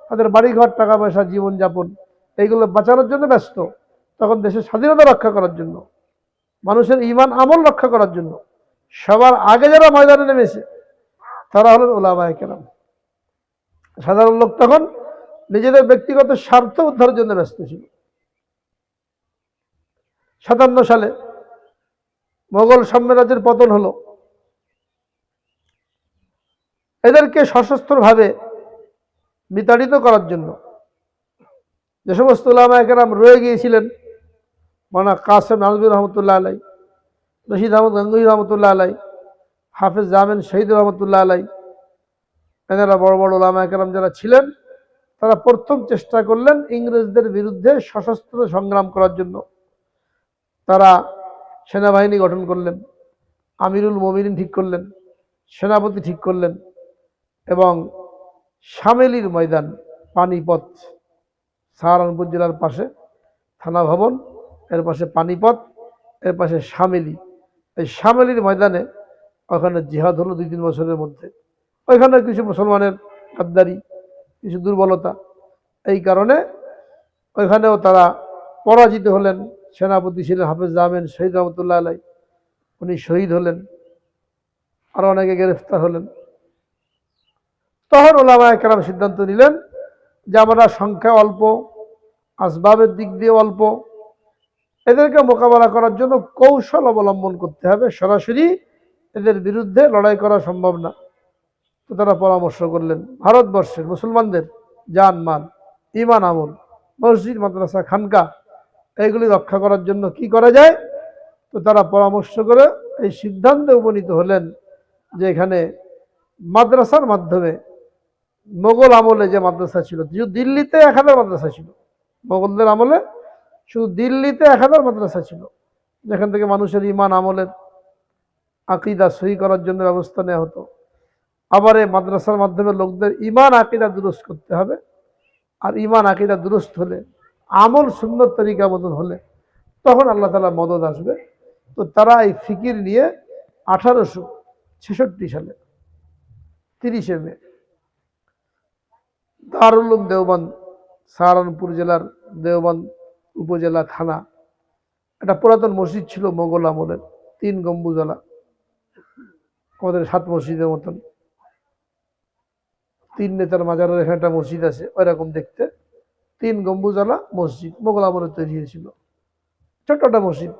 তাদের বাড়িঘর, টাকা পয়সা, জীবনযাপন এইগুলো বাঁচানোর জন্য ব্যস্ত, তখন দেশের স্বাধীনতা রক্ষা করার জন্য, মানুষের ঈমান আমল রক্ষা করার জন্য সবার আগে যারা ময়দানে নেমেছে তারা হলেন ওলামায়ে কেরাম। সাধারণ লোক তখন নিজেদের ব্যক্তিগত স্বার্থ উদ্ধারের জন্য ব্যস্ত ছিল। 57 সালে মোগল সাম্রাজ্যের পতন হলো। এদেরকে সশস্ত্রভাবে বিতাড়িত করার জন্য যে সমস্ত উলামায়ে কেরাম রয়ে গিয়েছিলেন, মাওলানা কাসেম নাজমী রহমতুল্লাহ আলাই, রশিদ আহমদ গঙ্গুহি রহমতুল্লাহ আলাই, হাফেজ জামিন শহীদ রহমতুল্লাহ আলাই, এনারা বড় বড় উলামায়ে কেরাম যারা ছিলেন, তারা প্রথম চেষ্টা করলেন ইংরেজদের বিরুদ্ধে সশস্ত্র সংগ্রাম করার জন্য। তারা সেনাবাহিনী গঠন করলেন, আমিরুল মোমিনিন ঠিক করলেন, সেনাপতি ঠিক করলেন, এবং শামেলির ময়দান, পানিপথ, সাহারানপুর জেলার পাশে থানা ভবন, এর পাশে পানিপথ, এর পাশে শামেলি, এই শামেলির ময়দানে ওখানে জিহাদ হলো 2-3 বছরের মধ্যে। ওইখানে কিছু মুসলমানের গাদ্দারি, কিছু দুর্বলতা, এই কারণে ওইখানেও তারা পরাজিত হলেন। সেনাপতি ছিলেন হাফেজ জামেন শহীদ রহমতুল্লাহ আলাই, উনি শহীদ হলেন, আরো অনেকে গ্রেফতার হলেন। তখন ওলামায়ে কেরাম সিদ্ধান্ত নিলেন যে আমরা সংখ্যা অল্প, আসবাবের দিক দিয়ে অল্প, এদেরকে মোকাবেলা করার জন্য কৌশল অবলম্বন করতে হবে, সরাসরি এদের বিরুদ্ধে লড়াই করা সম্ভব না। তো তারা পরামর্শ করলেন ভারতবর্ষের মুসলমানদের জান মাল, ইমান আমল, মসজিদ মাদ্রাসা খানকা এইগুলি রক্ষা করার জন্য কি করা যায়। তো তারা পরামর্শ করে এই সিদ্ধান্তে উপনীত হলেন যে এখানে মাদ্রাসার মাধ্যমে, মোগল আমলে যে মাদ্রাসা ছিল, দিল্লিতে 1000 মাদ্রাসা ছিল, মোগলদের আমলে শুধু দিল্লিতে 1000 মাদ্রাসা ছিল, যেখান থেকে মানুষের ইমান আমলের আকীদা সহি করার জন্য ব্যবস্থা নেওয়া হতো। আবার এই মাদ্রাসার মাধ্যমে লোকদের ইমান আকীদা দুরুস্ত করতে হবে, আর ইমান আকীদা দুরুস্ত হলে, আমল সুন্নত তরিকা মতন হলে তখন আল্লাহ তাআলা মদদ আসবে। তো তারা এই ফিকির নিয়ে 1866 সালে 30 মে দারুল উলুম দেওবন্দ, সাহারানপুর জেলার দেওবন্দ উপজেলা থানা, একটা পুরাতন মসজিদ ছিল মোগল আমলের, 3 গম্বুজওয়ালা, আমাদের 7 মসজিদের মতন, 3 নেতার মাজারের এখানে একটা মসজিদ আছে ওইরকম দেখতে, 3 গম্বুজওয়ালা মসজিদ, মোগল আমলে তৈরি হয়েছিল, ছোট্ট একটা মসজিদ,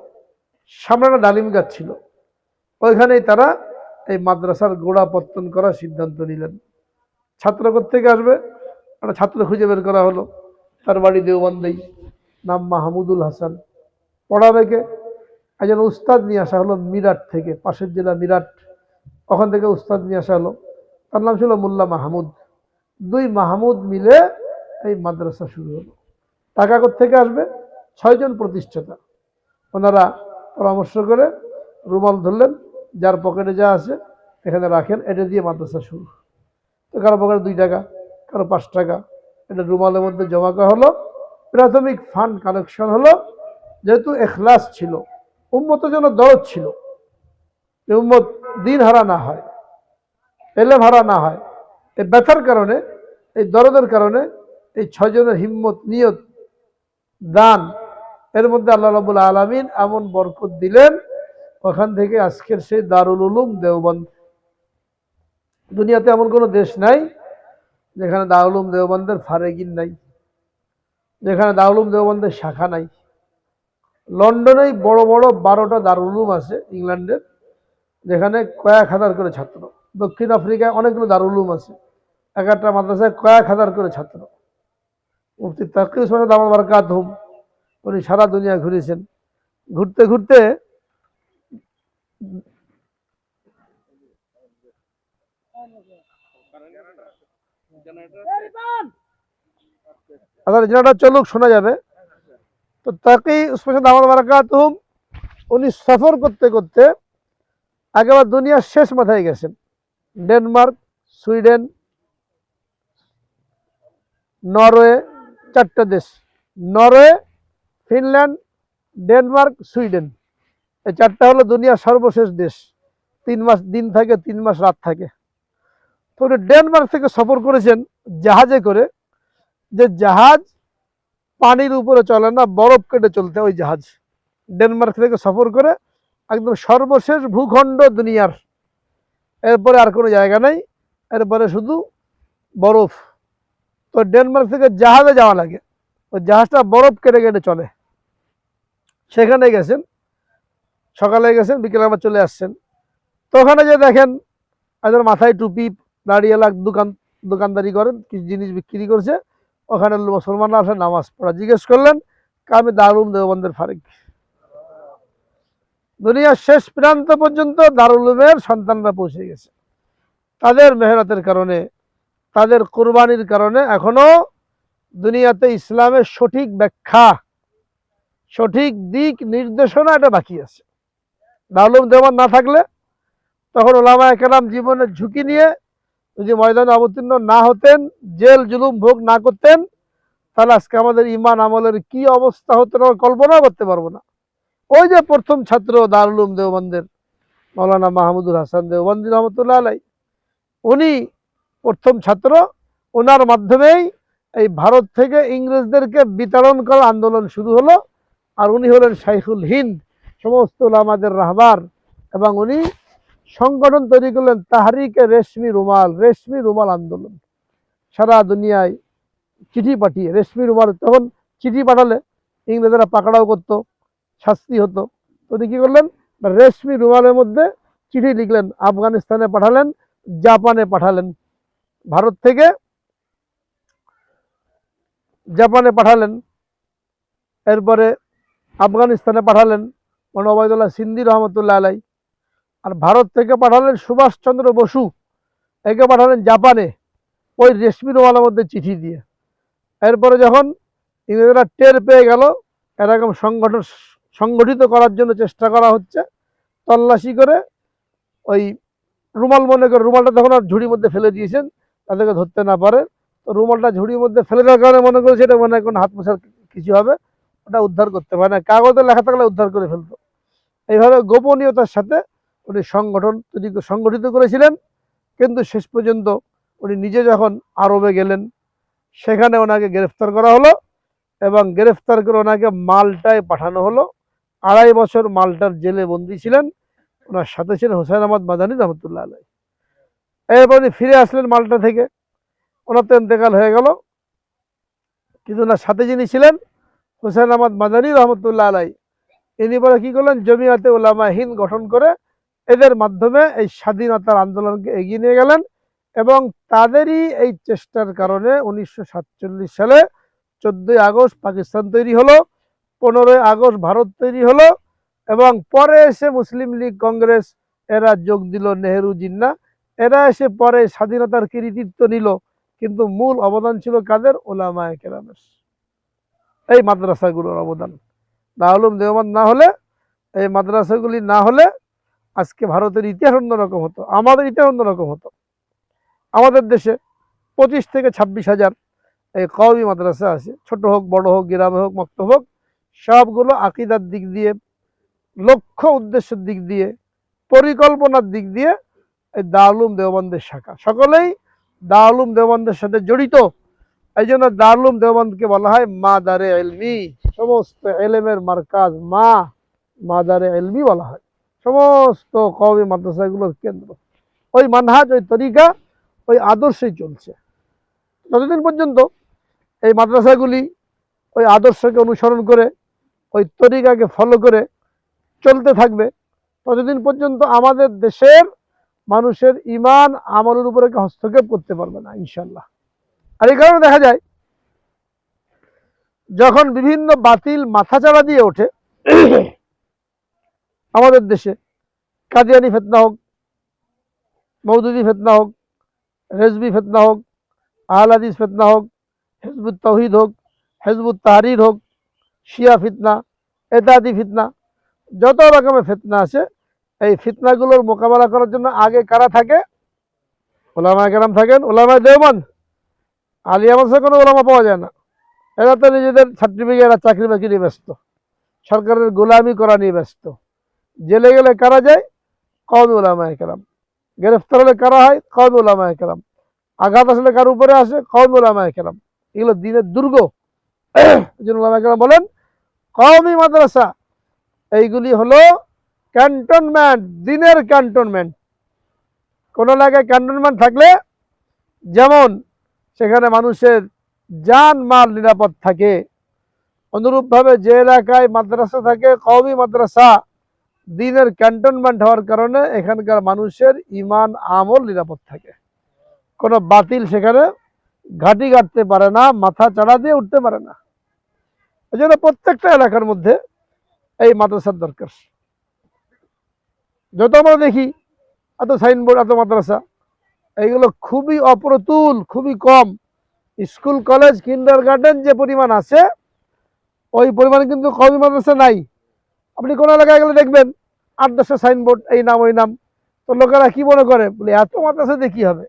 সামনে একটা ডালিম গাছ ছিল। ওইখানেই তারা এই মাদ্রাসার গোড়া পত্তন করার সিদ্ধান্ত নিলেন। ছাত্র কোত্থেকে আসবে, একটা ছাত্র খুঁজে বের করা হলো, তার বাড়ি দেওবন্দেই, নাম মাহমুদুল হাসান। পড়াবে কে? একজন উস্তাদ নিয়ে আসা হলো মিরাট থেকে, পাশের জেলা মিরাট, ওখান থেকে উস্তাদ নিয়ে আসা হলো, তার নাম ছিল মোল্লা মাহমুদ। 2 মাহমুদ মিলে এই মাদ্রাসা শুরু হলো। টাকা কোত্থেকে আসবে? 6 জন প্রতিষ্ঠাতা, ওনারা পরামর্শ করে রুমাল ধরলেন, যার পকেটে যা আছে এখানে রাখেন, এটা দিয়ে মাদ্রাসা শুরু। তো কারো পকেটে 2 টাকা, কারো 5 টাকা, এটা রুমালের মধ্যে জমা করা হলো, প্রাথমিক ফান্ড কালেকশন হলো। যেহেতু এখলাস ছিল, উম্মতের জন্য দরদ ছিল, যে উম্মত দিন হারা না হয়, এলেম হারা না হয়, এই ব্যথার কারণে, এই দরদের কারণে এই 6 জনের হিম্মত, নিয়ত, দান, এর মধ্যে আল্লাহ রাব্বুল আলামিন এমন বরকত দিলেন, ওখান থেকে আজকের সেই দারুল উলুম দেওবন্দ। দুনিয়াতে এমন কোনো দেশ নাই যেখানে দারুল উলুম দেওবন্দের ফারেগিন নাই, যেখানে দারুল উলুম দেওবন্দের শাখা নাই। লন্ডনেই বড় বড় 12টা দারুল উলুম আছে ইংল্যান্ডের, যেখানে কয়েক হাজার করে ছাত্র। দক্ষিণ আফ্রিকায় অনেকগুলো দারুল উলুম আছে, এক একটা মাদ্রাসায় কয়েক হাজার করে ছাত্র। মুফতি তাকি উসমান দামাত বারাকাতুহুম, উনি সারা দুনিয়া ঘুরেছেন, ঘুরতে ঘুরতে যেটা চলুক শোনা যাবে। তো তাকি উসমান দামাত বারাকাতুহুম উনি সফর করতে করতে একেবারে দুনিয়ার শেষ মাথায় গেছেন, ডেনমার্ক, সুইডেন, নরওয়ে, 4টা দেশ, নরওয়ে, ফিনল্যান্ড, ডেনমার্ক, সুইডেন, এই 4টা হলো দুনিয়ার সর্বশেষ দেশ। 3 মাস দিন থাকে, 3 মাস রাত থাকে। তো উনি ডেনমার্ক থেকে সফর করেছেন জাহাজে করে, যে জাহাজ পানির উপরে চলে না, বরফ কেটে চলতে ওই জাহাজ। ডেনমার্ক থেকে সফর করে একদম সর্বশেষ ভূখণ্ড দুনিয়ার, এরপরে আর কোনো জায়গা নাই, এরপরে শুধু বরফ। তো ডেনমার্ক থেকে জাহাজে যাওয়া লাগে, ওই জাহাজটা বরফ কেটে কেটে চলে, সেখানে গেছেন, সকালে গেছেন, বিকেলে আবার চলে আসছেন। তো ওখানে যে দেখেন একজন মাথায় টুপি, দাঁড়িয়েলা, দোকানদারি করেন, কিছু জিনিস বিক্রি করছে, ওখানে মুসলমানরা আসে নামাজ পড়া। জিজ্ঞেস করলেন আমি দারুল উলুম দেওবন্দের ফারেক। দুনিয়ার শেষ প্রান্ত পর্যন্ত দারুল উলুমের সন্তানরা পৌঁছে গেছে। তাদের মেহনতের কারণে, তাদের কোরবানির কারণে এখনো দুনিয়াতে ইসলামের সঠিক ব্যাখ্যা, সঠিক দিক নির্দেশনা এটা বাকি আছে। দারুল উলুম দেওবন্দ না থাকলে, তখন ওলামায়ে কেরাম জীবনের ঝুঁকি নিয়ে যদি ময়দানে অবতীর্ণ না হতেন, জেল জুলুম ভোগ না করতেন, তাহলে আজকে আমাদের ইমান আমলের কি অবস্থা হতো না কল্পনা করতে পারবো না। ওই যে প্রথম ছাত্র দারুল উলুম দেওবন্দের মাওলানা মাহমুদুল হাসান দেওবন্দি রহমতুল্লাহ আলাই, উনি প্রথম ছাত্র, ওনার মাধ্যমেই এই ভারত থেকে ইংরেজদেরকে বিতাড়ন করার আন্দোলন শুরু হলো। আর উনি হলেন শাইখুল হিন্দ, সমস্ত উলামাদের রাহবার, এবং উনি সংগঠন তৈরি করলেন তাহরিকে রেশমি রুমাল আন্দোলন। সারা দুনিয়ায় চিঠি পাঠিয়ে রেশমি রুমাল, তখন চিঠি পাঠালে ইংরেজরা পাকড়াও করতো, শাস্তি হতো। উনি কি করলেন, রেশমি রুমালের মধ্যে চিঠি লিখলেন, আফগানিস্তানে পাঠালেন, জাপানে পাঠালেন, ভারত থেকে জাপানে পাঠালেন, এরপরে আফগানিস্তানে পাঠালেন মৌলানা ওবায়দুল্লাহ সিন্ধি রহমতুল্লাহ আলাই, আর ভারত থেকে পাঠালেন সুভাষচন্দ্র বসু, একে পাঠালেন জাপানে ওই রেশমি রুমালের মধ্যে চিঠি দিয়ে। এরপরে যখন ইংরেজরা টের পেয়ে গেল এরকম সংগঠিত করার জন্য চেষ্টা করা হচ্ছে, তল্লাশি করে ওই রুমাল, মনে করে রুমালটা তখন আর ঝুড়ির মধ্যে ফেলে দিয়েছেন তাদেরকে ধরতে না পারে, তো রুমালটা ঝুড়ির মধ্যে ফেলে দেওয়ার কারণে মনে করেছে এটা মনে হয় কোনো হাত মোছার কিছু হবে, ওটা উদ্ধার করতে পারে না, কাগজে লেখা থাকলে উদ্ধার করে ফেলতো। এইভাবে গোপনীয়তার সাথে উনি সংগঠিত করেছিলেন। কিন্তু শেষ পর্যন্ত উনি নিজে যখন আরবে গেলেন, সেখানে ওনাকে গ্রেফতার করা হলো এবং গ্রেফতার করে ওনাকে মাল্টায় পাঠানো হলো। 2.5 বছর মাল্টার জেলে বন্দী ছিলেন। ওনার সাথে ছিলেন হুসাইন আহমদ মাদানী রহমতুল্লাহ আলাই। এরপর উনি ফিরে আসলেন মাল্টা থেকে, ওনার তো ইন্তেকাল হয়ে গেল, কিন্তু ওনার সাথে যিনি ছিলেন হুসাইন আহমদ মাদানী রহমতুল্লাহ আলাই, ইনি পরে কি করলেন, জমিয়াতে উলামা হিন্দ গঠন করে এদের মাধ্যমে এই স্বাধীনতার আন্দোলনকে এগিয়ে নিয়ে গেলেন। এবং তাদেরই এই চেষ্টার কারণে 1947 সালে 14ই আগস্ট পাকিস্তান তৈরি হলো, 15ই আগস্ট ভারত তৈরি হলো, এবং পরে এসে মুসলিম লীগ, কংগ্রেস এরা যোগ দিল, নেহেরু, জিন্না এরা এসে পরে স্বাধীনতার কৃতিত্ব নিল। কিন্তু মূল অবদান ছিল কাদের? ওলামায়ে কেরামের, এই মাদ্রাসাগুলোর অবদান। দারুল দেওবন্দ না হলে, এই মাদ্রাসাগুলি না হলে আজকে ভারতের ইতিহাস অন্যরকম হতো, আমাদের ইতিহাস অন্যরকম হতো। আমাদের দেশে 25 থেকে 26 হাজার এই কওমি মাদ্রাসা আছে, ছোট হোক, বড় হোক, গ্রামে হোক, মক্তব হোক, সবগুলো আকীদার দিক দিয়ে, লক্ষ্য উদ্দেশ্যের দিক দিয়ে, পরিকল্পনার দিক দিয়ে এই দারুল দেওবন্দের শাখা, সকলেই দারুল দেওবন্দের সাথে জড়িত। এই জন্য দারুল দেওবন্দকে বলা হয় মাদারে ইলমি, সমস্ত এলেমের মার্কাজ, মাদারে ইলমি বলা হয়, সমস্ত কওমি মাদ্রাসাগুলোর কেন্দ্র। ওই মানহাজ, ওই তরিকা, ওই আদর্শই চলছে। যতদিন পর্যন্ত এই মাদ্রাসাগুলি ওই আদর্শকে অনুসরণ করে, ওই তরিকাকে ফলো করে চলতে থাকবে, ততদিন পর্যন্ত আমাদের দেশের মানুষের ইমান আমলের উপরে হস্তক্ষেপ করতে পারবে না ইনশাল্লাহ। আর এই কারণে দেখা যায় যখন বিভিন্ন বাতিল মাথাচাড়া দিয়ে ওঠে আমাদের দেশে, কাদিয়ানি ফিতনা হোক, মওদুদি ফিতনা হোক, রেজবি ফিতনা হোক, আহলে হাদিস ফিতনা হোক, হিজবুত তাওহীদ হোক, হিজবুত তাহরীর হোক, শিয়া ফিতনা, এতাদি ফিতনা, যত রকমের ফিতনা আছে, এই ফিতনাগুলোর মোকাবেলা করার জন্য আগে কারা থাকে? ওলামায়ে কেরাম থাকেন। ওলামায়ে দেওবন্দ, আলিয়া মাদ্রাসায় কোনো ওলামা পাওয়া যায় না, এরা তো নিজেদের সার্টিফিকেট আর চাকরি বাকরি নিয়ে ব্যস্ত, সরকারের গোলামি করা নিয়ে ব্যস্ত। জেলে গেলে কারা যায়? কওমি ওলামায়ে কেরাম। গ্রেফতার হলে কারা হয়? কওমি ওলামায়ে কেরাম। আঘাত আসলে কার উপরে আসে? কওমি ওলামায়ে কেরাম। এগুলো দিনের দুর্গ। এই জন্য ওলামায়ে কেরাম বলেন কওমি মাদ্রাসা এইগুলি হলো ক্যান্টনমেন্ট, দিনের ক্যান্টনমেন্ট। কোন এলাকায় ক্যান্টনমেন্ট থাকলে যেমন সেখানে মানুষের জান মাল নিরাপদ থাকে, অনুরূপভাবে যে এলাকায় মাদ্রাসা থাকে, কওমি মাদ্রাসা, দিনের ক্যান্টনমেন্ট হওয়ার কারণে এখানকার মানুষের ইমান আমল নিরাপদ থাকে, কোনো বাতিল সেখানে ঘাঁটি গাড়তে পারে না, মাথা চাড়া দিয়ে উঠতে পারে না। এই জন্য প্রত্যেকটা এলাকার মধ্যে এই মাদ্রাসার দরকার। যত আমরা দেখি এত সাইনবোর্ড, এত মাদ্রাসা, এইগুলো খুবই অপ্রতুল, খুবই কম। স্কুল, কলেজ, কিন্ডারগার্টেন যে পরিমাণ আছে, ওই পরিমাণ কিন্তু কওমি মাদ্রাসা নাই। আপনি কোন এলাকায় গেলে দেখবেন 8-10টা সাইনবোর্ড, এই নাম ওই নাম। তো লোকেরা কি মনে করে, বলে এত মাদ্রাসা দিয়ে কি হবে?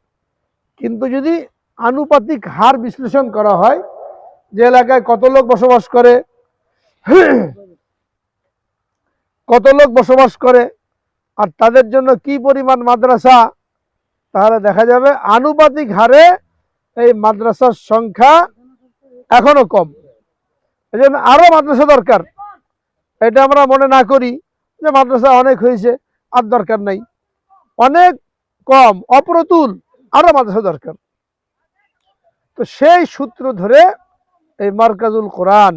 কিন্তু যদি আনুপাতিক হার বিশ্লেষণ করা হয়, যে এলাকায় কত লোক বসবাস করে, আর তাদের জন্য কি পরিমাণ মাদ্রাসা, তাহলে দেখা যাবে আনুপাতিক হারে এই মাদ্রাসার সংখ্যা এখনো কম। এই জন্য আরো মাদ্রাসা দরকার। এটা আমরা মনে না করি যে মাদ্রাসা অনেক হয়েছে আর দরকার নাই, অনেক কম, অপ্রতুল, আরো মাদ্রাসা দরকার। তো সেই সূত্র ধরে এই মার্কাজুল কোরআন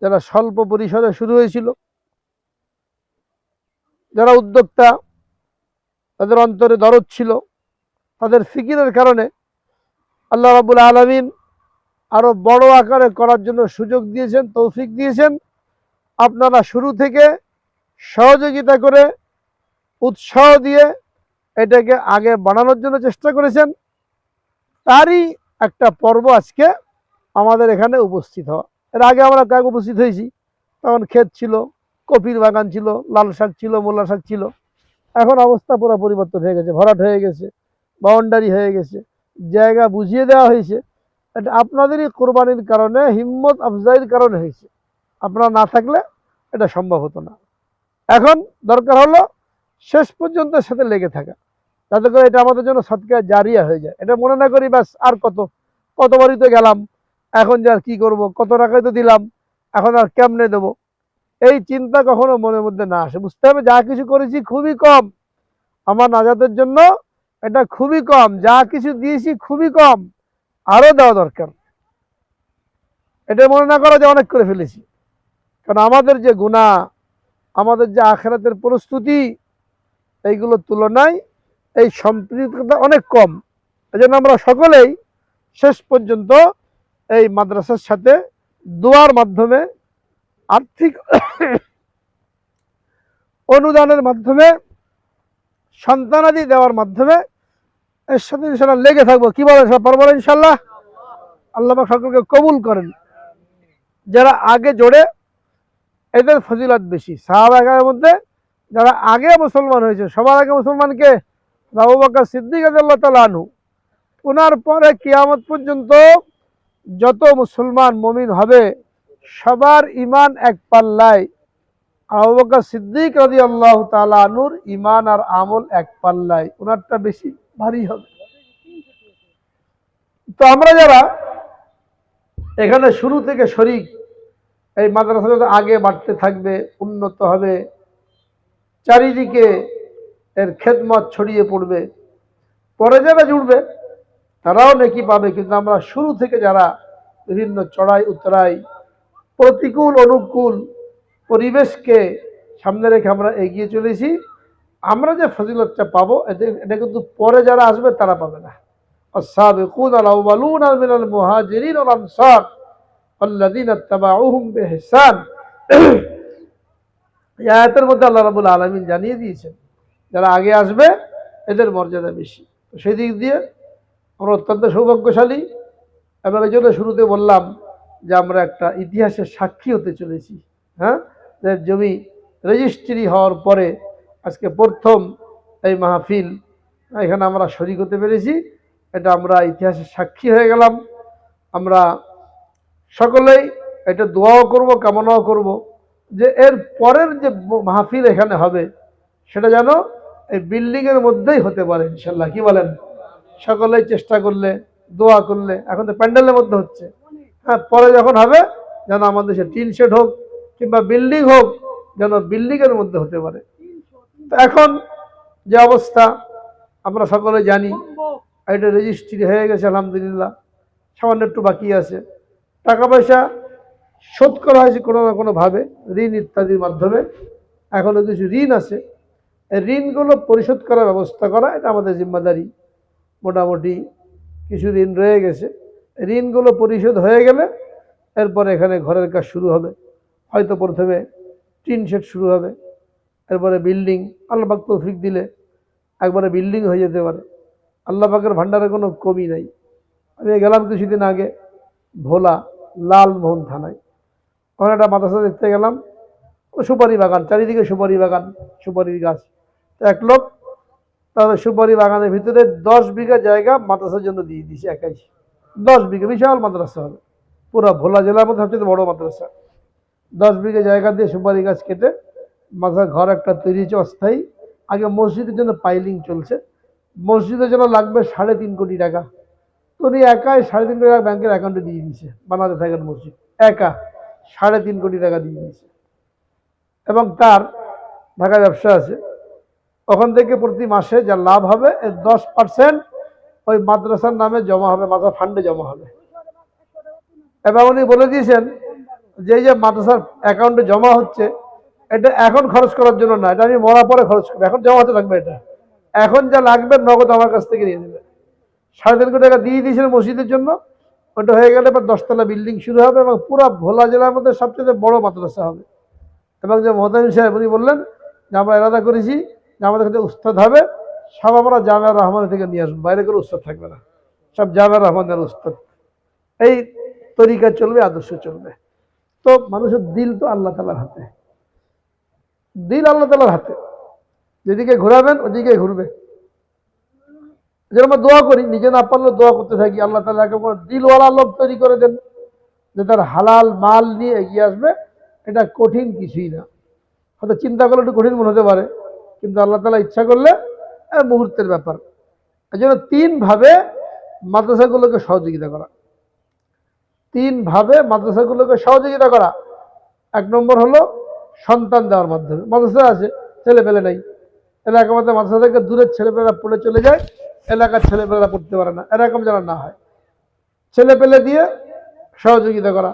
যারা স্বল্প পরিসরে শুরু হয়েছিল, যারা উদ্যোক্তা, তাদের অন্তরে দরদ ছিল, তাদের ফিকিরের কারণে আল্লাহ রাব্বুল আলামিন আরো বড় আকারে করার জন্য সুযোগ দিয়েছেন, তৌফিক দিয়েছেন। আপনারা শুরু থেকে সহযোগিতা করে, উৎসাহ দিয়ে এটাকে আগে বাড়ানোর জন্য চেষ্টা করেছেন। তারই একটা পর্ব আজকে আমাদের এখানে উপস্থিত হওয়া। এর আগে আমরা কয়েক উপস্থিত হয়েছি, তখন ক্ষেত ছিল, কপির বাগান ছিল, লাল শাক ছিল, মূলা শাক ছিল। এখন অবস্থা পুরো পরিবর্তন হয়ে গেছে, ভরাট হয়ে গেছে, বাউন্ডারি হয়ে গেছে, জায়গা বুঝিয়ে দেওয়া হয়েছে। এটা আপনাদেরই কোরবানির কারণে, হিম্মত আফজাইর কারণে হয়েছে। আপনারা না থাকলে এটা সম্ভব হতো না। এখন দরকার হলো শেষ পর্যন্ত সাথে লেগে থাকা, যাতে করে এটা আমাদের জন্য সদকা জারিয়া হয়ে যায়। এটা মনে না করি ব্যাস আর কতবারই তো গেলাম, এখন যে আর কি করব, কত টাকায় তো দিলাম, এখন আর কেমনে দেবো, এই চিন্তা কখনো মনের মধ্যে না আসে। বুঝতে হবে যা কিছু করেছি খুবই কম, আমার নাজাতের জন্য এটা খুবই কম, যা কিছু দিয়েছি খুবই কম, আরো দেওয়া দরকার। এটা মনে না করা যে অনেক করে ফেলেছি, কারণ আমাদের যে গুনাহ, আমাদের যে আখিরাতের প্রস্তুতি, এইগুলোর তুলনায় এই সম্পৃক্ততা অনেক কম। এজন্য আমরা সকলেই শেষ পর্যন্ত এই মাদ্রাসার সাথে দোয়ার মাধ্যমে, আর্থিক অনুদানের মাধ্যমে, সন্তানাদি দেওয়ার মাধ্যমে এর সাথে ইনশাআল্লাহ লেগে থাকবো। কি বলেন সব? পারবো ইনশাআল্লাহ? আল্লাহ পাক সকলকে কবুল করেন। যারা আগে জোড়ে এদের ফজিলত বেশি। সাহাবায়ে মধ্যে যারা আগে মুসলমান হয়েছে, সবার আগে মুসলমানকে আবু বকর সিদ্দিক রাদিয়াল্লাহু তাআলা আনহু। ওনার পরে কিয়ামত পর্যন্ত যত মুসলমান মুমিন হবে সবার ঈমান এক পাল্লায়, আবু বকর সিদ্দিক রাদিয়াল্লাহু তাআলা আনহুর ঈমান আর আমল এক পাল্লায়, ওনারটা বেশি ভারী হবে। তো আমরা যারা এখানে শুরু থেকে শরীক, এই মাদ্রাসা যত আগে বাড়তে থাকবে, উন্নত হবে, চারিদিকে এর খেদমত ছড়িয়ে পড়বে, পরে যারা জুড়বে তারাও নেকি পাবে। কিন্তু আমরা শুরু থেকে যারা বিভিন্ন চড়াই উতরাই, প্রতিকূল অনুকূল পরিবেশকে সামনে রেখে আমরা এগিয়ে চলেছি, আমরা যে ফজিলতটা পাবো এটা কিন্তু পরে যারা আসবে তারা পাবে না। السابقون الأولون من المهاجرين والأنصار الذين اتبعوهم بإحسان। এই আয়াতের মধ্যে আল্লাহ রাব্বুল আলামিন জানিয়ে দিয়েছেন যারা আগে আসবে এদের মর্যাদা বেশি। সেই দিক দিয়ে আমরা অত্যন্ত সৌভাগ্যশালী। এবং এই জন্য শুরুতে বললাম যে আমরা একটা ইতিহাসের সাক্ষী হতে চলেছি। হ্যাঁ, যে জমি রেজিস্ট্রি হওয়ার পরে আজকে প্রথম এই মাহফিল, এখানে আমরা শরীক হতে পেরেছি, এটা আমরা ইতিহাসের সাক্ষী হয়ে গেলাম। আমরা সকলেই এটা দোয়াও করব, কামনাও করব যে এর পরের যে মাহফিল এখানে হবে সেটা যেন এই বিল্ডিংয়ের মধ্যেই হতে পারে ইনশাল্লাহ। কি বলেন? সকলেই চেষ্টা করলে, দোয়া করলে। এখন তো প্যান্ডেলের মধ্যে হচ্ছে, হ্যাঁ, পরে যখন হবে যেন আমাদের সে টিন শেড হোক কিংবা বিল্ডিং হোক, যেন বিল্ডিংয়ের মধ্যে হতে পারে। তো এখন যে অবস্থা আমরা সকলে জানি, এটা রেজিস্ট্রি হয়ে গেছে আলহামদুলিল্লাহ, সামান্য একটু বাকি আছে। টাকা পয়সা শোধ করা হয়েছে কোনো না কোনোভাবে, ঋণ ইত্যাদির মাধ্যমে। এখনো কিছু ঋণ আছে, এই ঋণগুলো পরিশোধ করার ব্যবস্থা করা এটা আমাদের জিম্মাদারি। মোটামুটি কিছু ঋণ রয়ে গেছে, ঋণগুলো পরিশোধ হয়ে গেলে এরপরে এখানে ঘরের কাজ শুরু হবে। হয়তো প্রথমে টিন শেড শুরু হবে, এরপরে বিল্ডিং, আল্লাহ পাক তৌফিক দিলে একবারে বিল্ডিং হয়ে যেতে পারে। আল্লাহ পাকের ভান্ডারে কোনো কমি নাই। আমি গেলাম কিছুদিন আগে ভোলা লালমোহন থানায়, ওখানে একটা মাদ্রাসা দেখতে গেলাম, সুপারি বাগান, চারিদিকে সুপারি বাগান, সুপারির গাছ। এক লোক তাদের সুপারি বাগানের ভিতরে 10 বিঘা জায়গা মাদ্রাসার জন্য দিয়ে দিয়েছে একাই। 10 বিঘা, বিশাল মাদ্রাসা হবে, পুরো ভোলা জেলার মধ্যে সবচেয়ে বড় মাদ্রাসা। 10 বিঘা জায়গা দিয়ে সুপারি গাছ কেটে মাদ্রাসার ঘর একটা তৈরি হয়েছে অস্থায়ী। আগে মসজিদের জন্য পাইলিং চলছে, মসজিদের জন্য লাগবে 3.5 কোটি টাকা। তো উনি একাই 3.5 কোটি টাকা ব্যাংকের অ্যাকাউন্টে দিয়ে দিয়েছে, বানাতে থাকেন মসজিদ, একা 3.5 কোটি টাকা দিয়ে দিয়েছে। এবং তার ঢাকা ব্যবসা আছে, ওখান থেকে প্রতি মাসে যা লাভ হবে এর 10% ওই মাদ্রাসার নামে জমা হবে, মাদ্রাসা ফান্ডে জমা হবে। এবং উনি বলে দিয়েছেন যে এই যে মাদ্রাসার অ্যাকাউন্টে জমা হচ্ছে, এটা এখন খরচ করার জন্য না, এটা আমি মরার পরে খরচ করবো, এখন জমা হতে লাগবে। এটা এখন যা লাগবে নগদ আমার কাছ থেকে নিয়ে নেবে। 3.5 কোটি টাকা দিয়ে দিয়েছিলেন মসজিদের জন্য, ওটা হয়ে গেলে এবার 10 তলা বিল্ডিং শুরু হবে এবং পুরো ভোলা জেলার মধ্যে সবচেয়ে বড় মাদ্রাসা হবে। এবং যে মোহতামিম সাহেব উনি বললেন যে আমরা এরাদা করেছি যে আমাদের কাছে উস্তাদ হবে, সব আমরা জামিয়া রহমানের থেকে নিয়ে আসবো, বাইরে করে উস্তাদ থাকবে না, সব জামিয়া রহমানের উস্তাদ। এই তরিকা চলবে, আদর্শ চলবে। তো মানুষের দিল তো আল্লাহ তাআলার হাতে, দিল আল্লাহ তাআলার হাতে, যেদিকে ঘোরাবেন ওদিকে ঘুরবে। যেরকম দোয়া করি, নিজে না পারলে দোয়া করতে থাকি, আল্লাহ তাআলা দিলওয়ালা লোক তৈরি করে দেন যে তার হালাল মাল নিয়ে এগিয়ে আসবে। এটা কঠিন কিছুই না, হয়তো চিন্তা করলে একটু কঠিন মনে হতে পারে, কিন্তু আল্লাহ তাআলা ইচ্ছা করলে মুহূর্তের ব্যাপার। এই জন্য 3 ভাবে মাদ্রাসাগুলোকে সহযোগিতা করা, 3 ভাবে মাদ্রাসাগুলোকে সহযোগিতা করা। 1 নম্বর হলো সন্তান দেওয়ার মাধ্যমে। মাদ্রাসা আছে, ছেলে পেলে নেই, এলাকার মধ্যে মাদ্রাসা থেকে দূরের ছেলেপেলেরা পড়ে চলে যায়, এলাকার ছেলেপেলেরা পড়তে পারে না, এরকম যেন না হয়, ছেলে পেলে দিয়ে সহযোগিতা করা।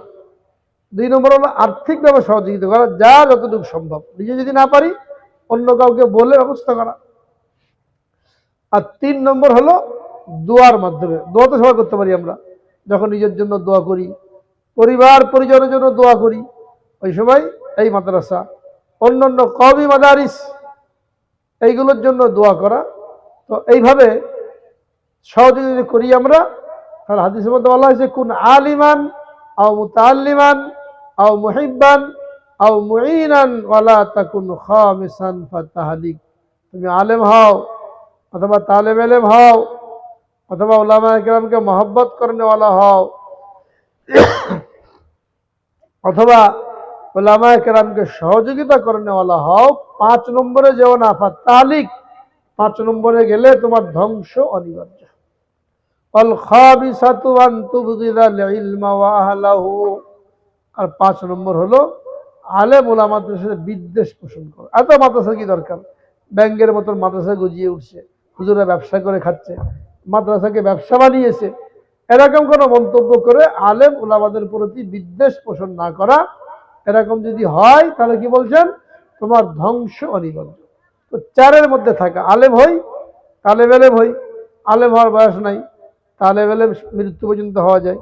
2 নম্বর হলো আর্থিকভাবে সহযোগিতা করা, যা যতটুকু সম্ভব, নিজে যদি না পারি অন্য কাউকে বলে ব্যবস্থা করা। আর 3 নম্বর হলো দোয়ার মাধ্যমে। দোয়া তো সবাই করতে পারি আমরা, যখন নিজের জন্য দোয়া করি, পরিবার পরিজনের জন্য দোয়া করি, ওই সময় এই মাদ্রাসা, অন্যান্য কওমি মাদারিস, এইগুলোর জন্য দোয়া করা। তো এইভাবে সহযোগিতা করি আমরা। তাহলে হাদিসের মধ্যে বলা হয়েছে কুন আলিমান আও মুতাআল্লিমান আও মুহিব্বান আও মুঈনান ওয়ালা তাকুন খামিসান ফাতাহলিক। তুমি আলেম হও অথবা তালেব ইলম হও অথবা উলামায়ে কেরামকে মহব্বত করনেওয়ালা হও অথবা উলামায়ে কেরামকে সহযোগিতা করনেওয়ালা হও, 5 নম্বরে যেও না, ফাতাহলিক, 5 নম্বরে গেলে তোমার ধ্বংস অনিবার্য। আল খাবিসাতু আন তুবগিদাল ইলমা ওয়া আহলাহু। আর 5 নম্বর হলো আলেম ওলামাদের সাথে বিদ্বেষ পোষণ করা। এত মাদ্রাসা কি দরকার? ব্যাংকের মতন মাদ্রাসা গজিয়ে উঠছে, হুজুরা ব্যবসা করে খাচ্ছে, মাদ্রাসাকে ব্যবসা বানিয়েছে, এরকম কোনো মন্তব্য করে আলেম ওলামাদের প্রতি বিদ্বেষ পোষণ না করা। এরকম যদি হয় তাহলে কি বলছেন? তোমার ধ্বংস অনিবার্য। তো 4-এর মধ্যে থাকা, আলেম হই, তালেব ইলম হই, আলেম হওয়ার বয়স নাই, তালেব ইলম মৃত্যু পর্যন্ত হওয়া যায়,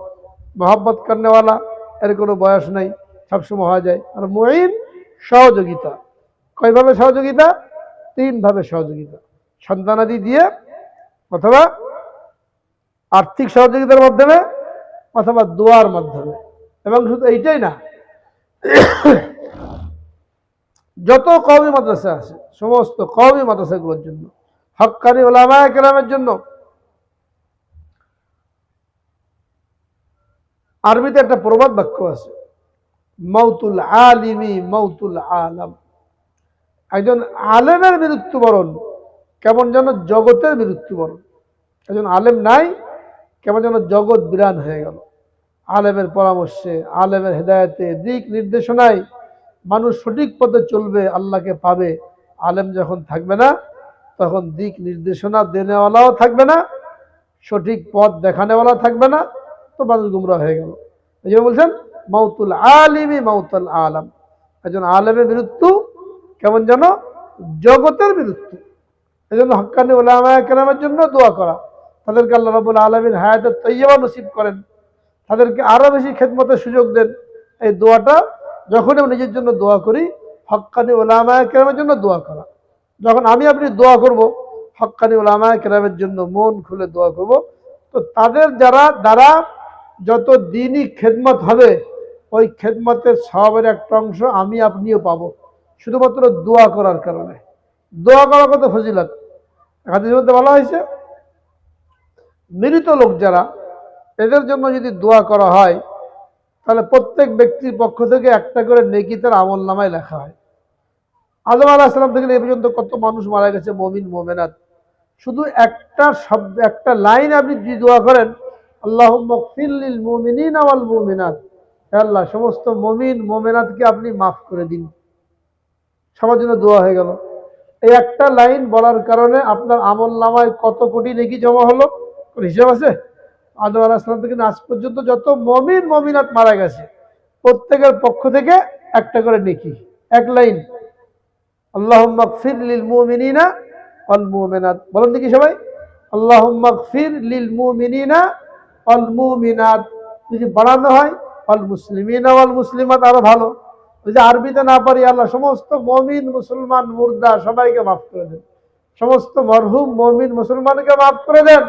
মহব্বত করনেওয়ালা এর কোনো বয়স নাই, সবসময় হওয়া যায়। আর মুঈন সহযোগিতা, কয়ভাবে সহযোগিতা? 3 ভাবে সহযোগিতা, সন্তানাদি দিয়ে অথবা আর্থিক সহযোগিতার মাধ্যমে অথবা দোয়ার মাধ্যমে। এবং শুধু এইটাই না, যত কওমি মাদ্রাসা আছে সমস্ত কওমি মাদ্রাসাগুলোর জন্য, হক্কানি উলামায়ে কেরামের জন্য। আরবিতে একটা প্রবাদ বাক্য আছে, মাউতুল আলিমি মাউতুল আলাম। একজন আলেমের মৃত্যুবরণ কেমন যেন জগতের মৃত্যুবরণ। একজন আলেম নাই, কেমন যেন জগৎ বিরান হয়ে গেল। আলেমের পরামর্শে, আলেমের হেদায়েতে, দিক নির্দেশনায় মানুষ সঠিক পথে চলবে, আল্লাহকে পাবে। আলেম যখন থাকবে না, তখন দিক নির্দেশনা দেনেওয়ালাও থাকবে না, সঠিক পথ দেখানেওয়ালা থাকবে না, তো মানুষ গুমরা হয়ে গেল। এই জন্য বলছেন মাউতুল আলিমি মাউতুল আলাম। একজন আলেমের মৃত্যু কেমন যেন জগতের মৃত্যু। এই জন্য হক্কানি উলামায়ে কেরামের জন্য দোয়া করা, তাদেরকে আল্লাহ রাব্বুল আলামিন হায়াতুত তাইয়্যিবা নসিব করেন, তাদেরকে আরো বেশি খেদমতের সুযোগ দেন। এই দোয়াটা যখন আমি নিজের জন্য দোয়া করি, হক্কানি উলামায়ে কেরামের জন্য দোয়া করা। যখন আমি আপনি দোয়া করব, হক্কানি উলামায়ে কেরামের জন্য মন খুলে দোয়া করব, তো তাদের দ্বারা যত দিনই খেদমত হবে, ওই খেদমতের সওয়াবের একটা অংশ আমি আপনিও পাবো, শুধুমাত্র দোয়া করার কারণে। দোয়া করার কত ফজিলত। হাদিসের মধ্যে বলা হয়েছে, মৃত লোক যারা, এদের জন্য যদি দোয়া করা হয়, তাহলে প্রত্যেক ব্যক্তির পক্ষ থেকে একটা করে নেকি তার আমল নামায় লেখা হয়। আদম আলাইহিস সালাম থেকে এই পর্যন্ত কত মানুষ মারা গেছে, মুমিন মুমিনাত, শুধু একটা শব্দ, একটা লাইন আপনি যদি দোয়া করেন, আল্লাহুম্মা গফির লিল মুমিনিনা ওয়াল মুমিনাত, হে আল্লাহ সমস্ত মুমিন মুমিনাতকে আপনি মাফ করে দিন। সবার জন্য দোয়া হয়ে গেল। এই একটা লাইন বলার কারণে আপনার আমল নামায় কত কোটি নেকি জমা হলো, কোন হিসাব আছে? আদম আলাইহিস সালাম থেকে আজ পর্যন্ত যত মুমিন মুমিনাত মারা গেছে প্রত্যেকের পক্ষ থেকে একটা করে নেকি, এক লাইন, আল্লাহুম্মা গফির লিল মুমিনিনা ওয়াল মুমিনাত। বলেন দেখি সবাই, আল্লাহুম্মা গফির লিল মুমিনিনা ওয়াল মুমিনাত। যদি বাড়ানো হয় ওয়াল মুসলিমিনা ওয়াল মুসলিমাত আরো ভালো। যদি আরবিতে না পারি, আল্লাহ সমস্ত মুমিন মুসলমান মুর্দা সবাইকে মাফ করে দেন, সমস্ত মরহুম মুমিন মুসলমানকে মাফ করে দেন।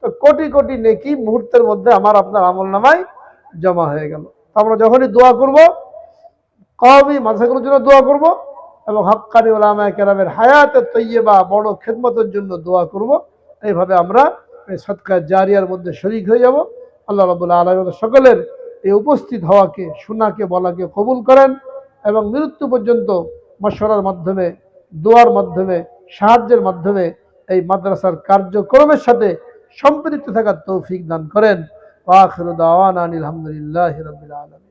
তো কোটি কোটি নেকি মুহূর্তের মধ্যে আমার আপনার আমল নামায় জমা হয়ে গেল। আমরা যখনই দোয়া করব, কওমি মাদ্রাসাগুলোর জন্য দোয়া করব এবং হক্কানি উলামায়ে কেরামের হায়াতে তৈয়বা বড় খেদমতের জন্য দোয়া করব। এইভাবে আমরা এই সদকা জারিয়ার মধ্যে শরীক হয়ে যাব। আল্লাহ রাব্বুল আলামিন সকলের এই উপস্থিত হওয়াকে, শোনাকে, বলাকে কবুল করেন এবং মৃত্যু পর্যন্ত মশওয়ারার মাধ্যমে, দোয়ার মাধ্যমে, সাহায্যের মাধ্যমে এই মাদ্রাসার কার্যক্রমের সাথে সম্পৃক্ত থাকার তৌফিক দান করেন। ওয়া আখিরু দাওয়ানা আনিল হামদুলিল্লাহি রাব্বিল আলামিন।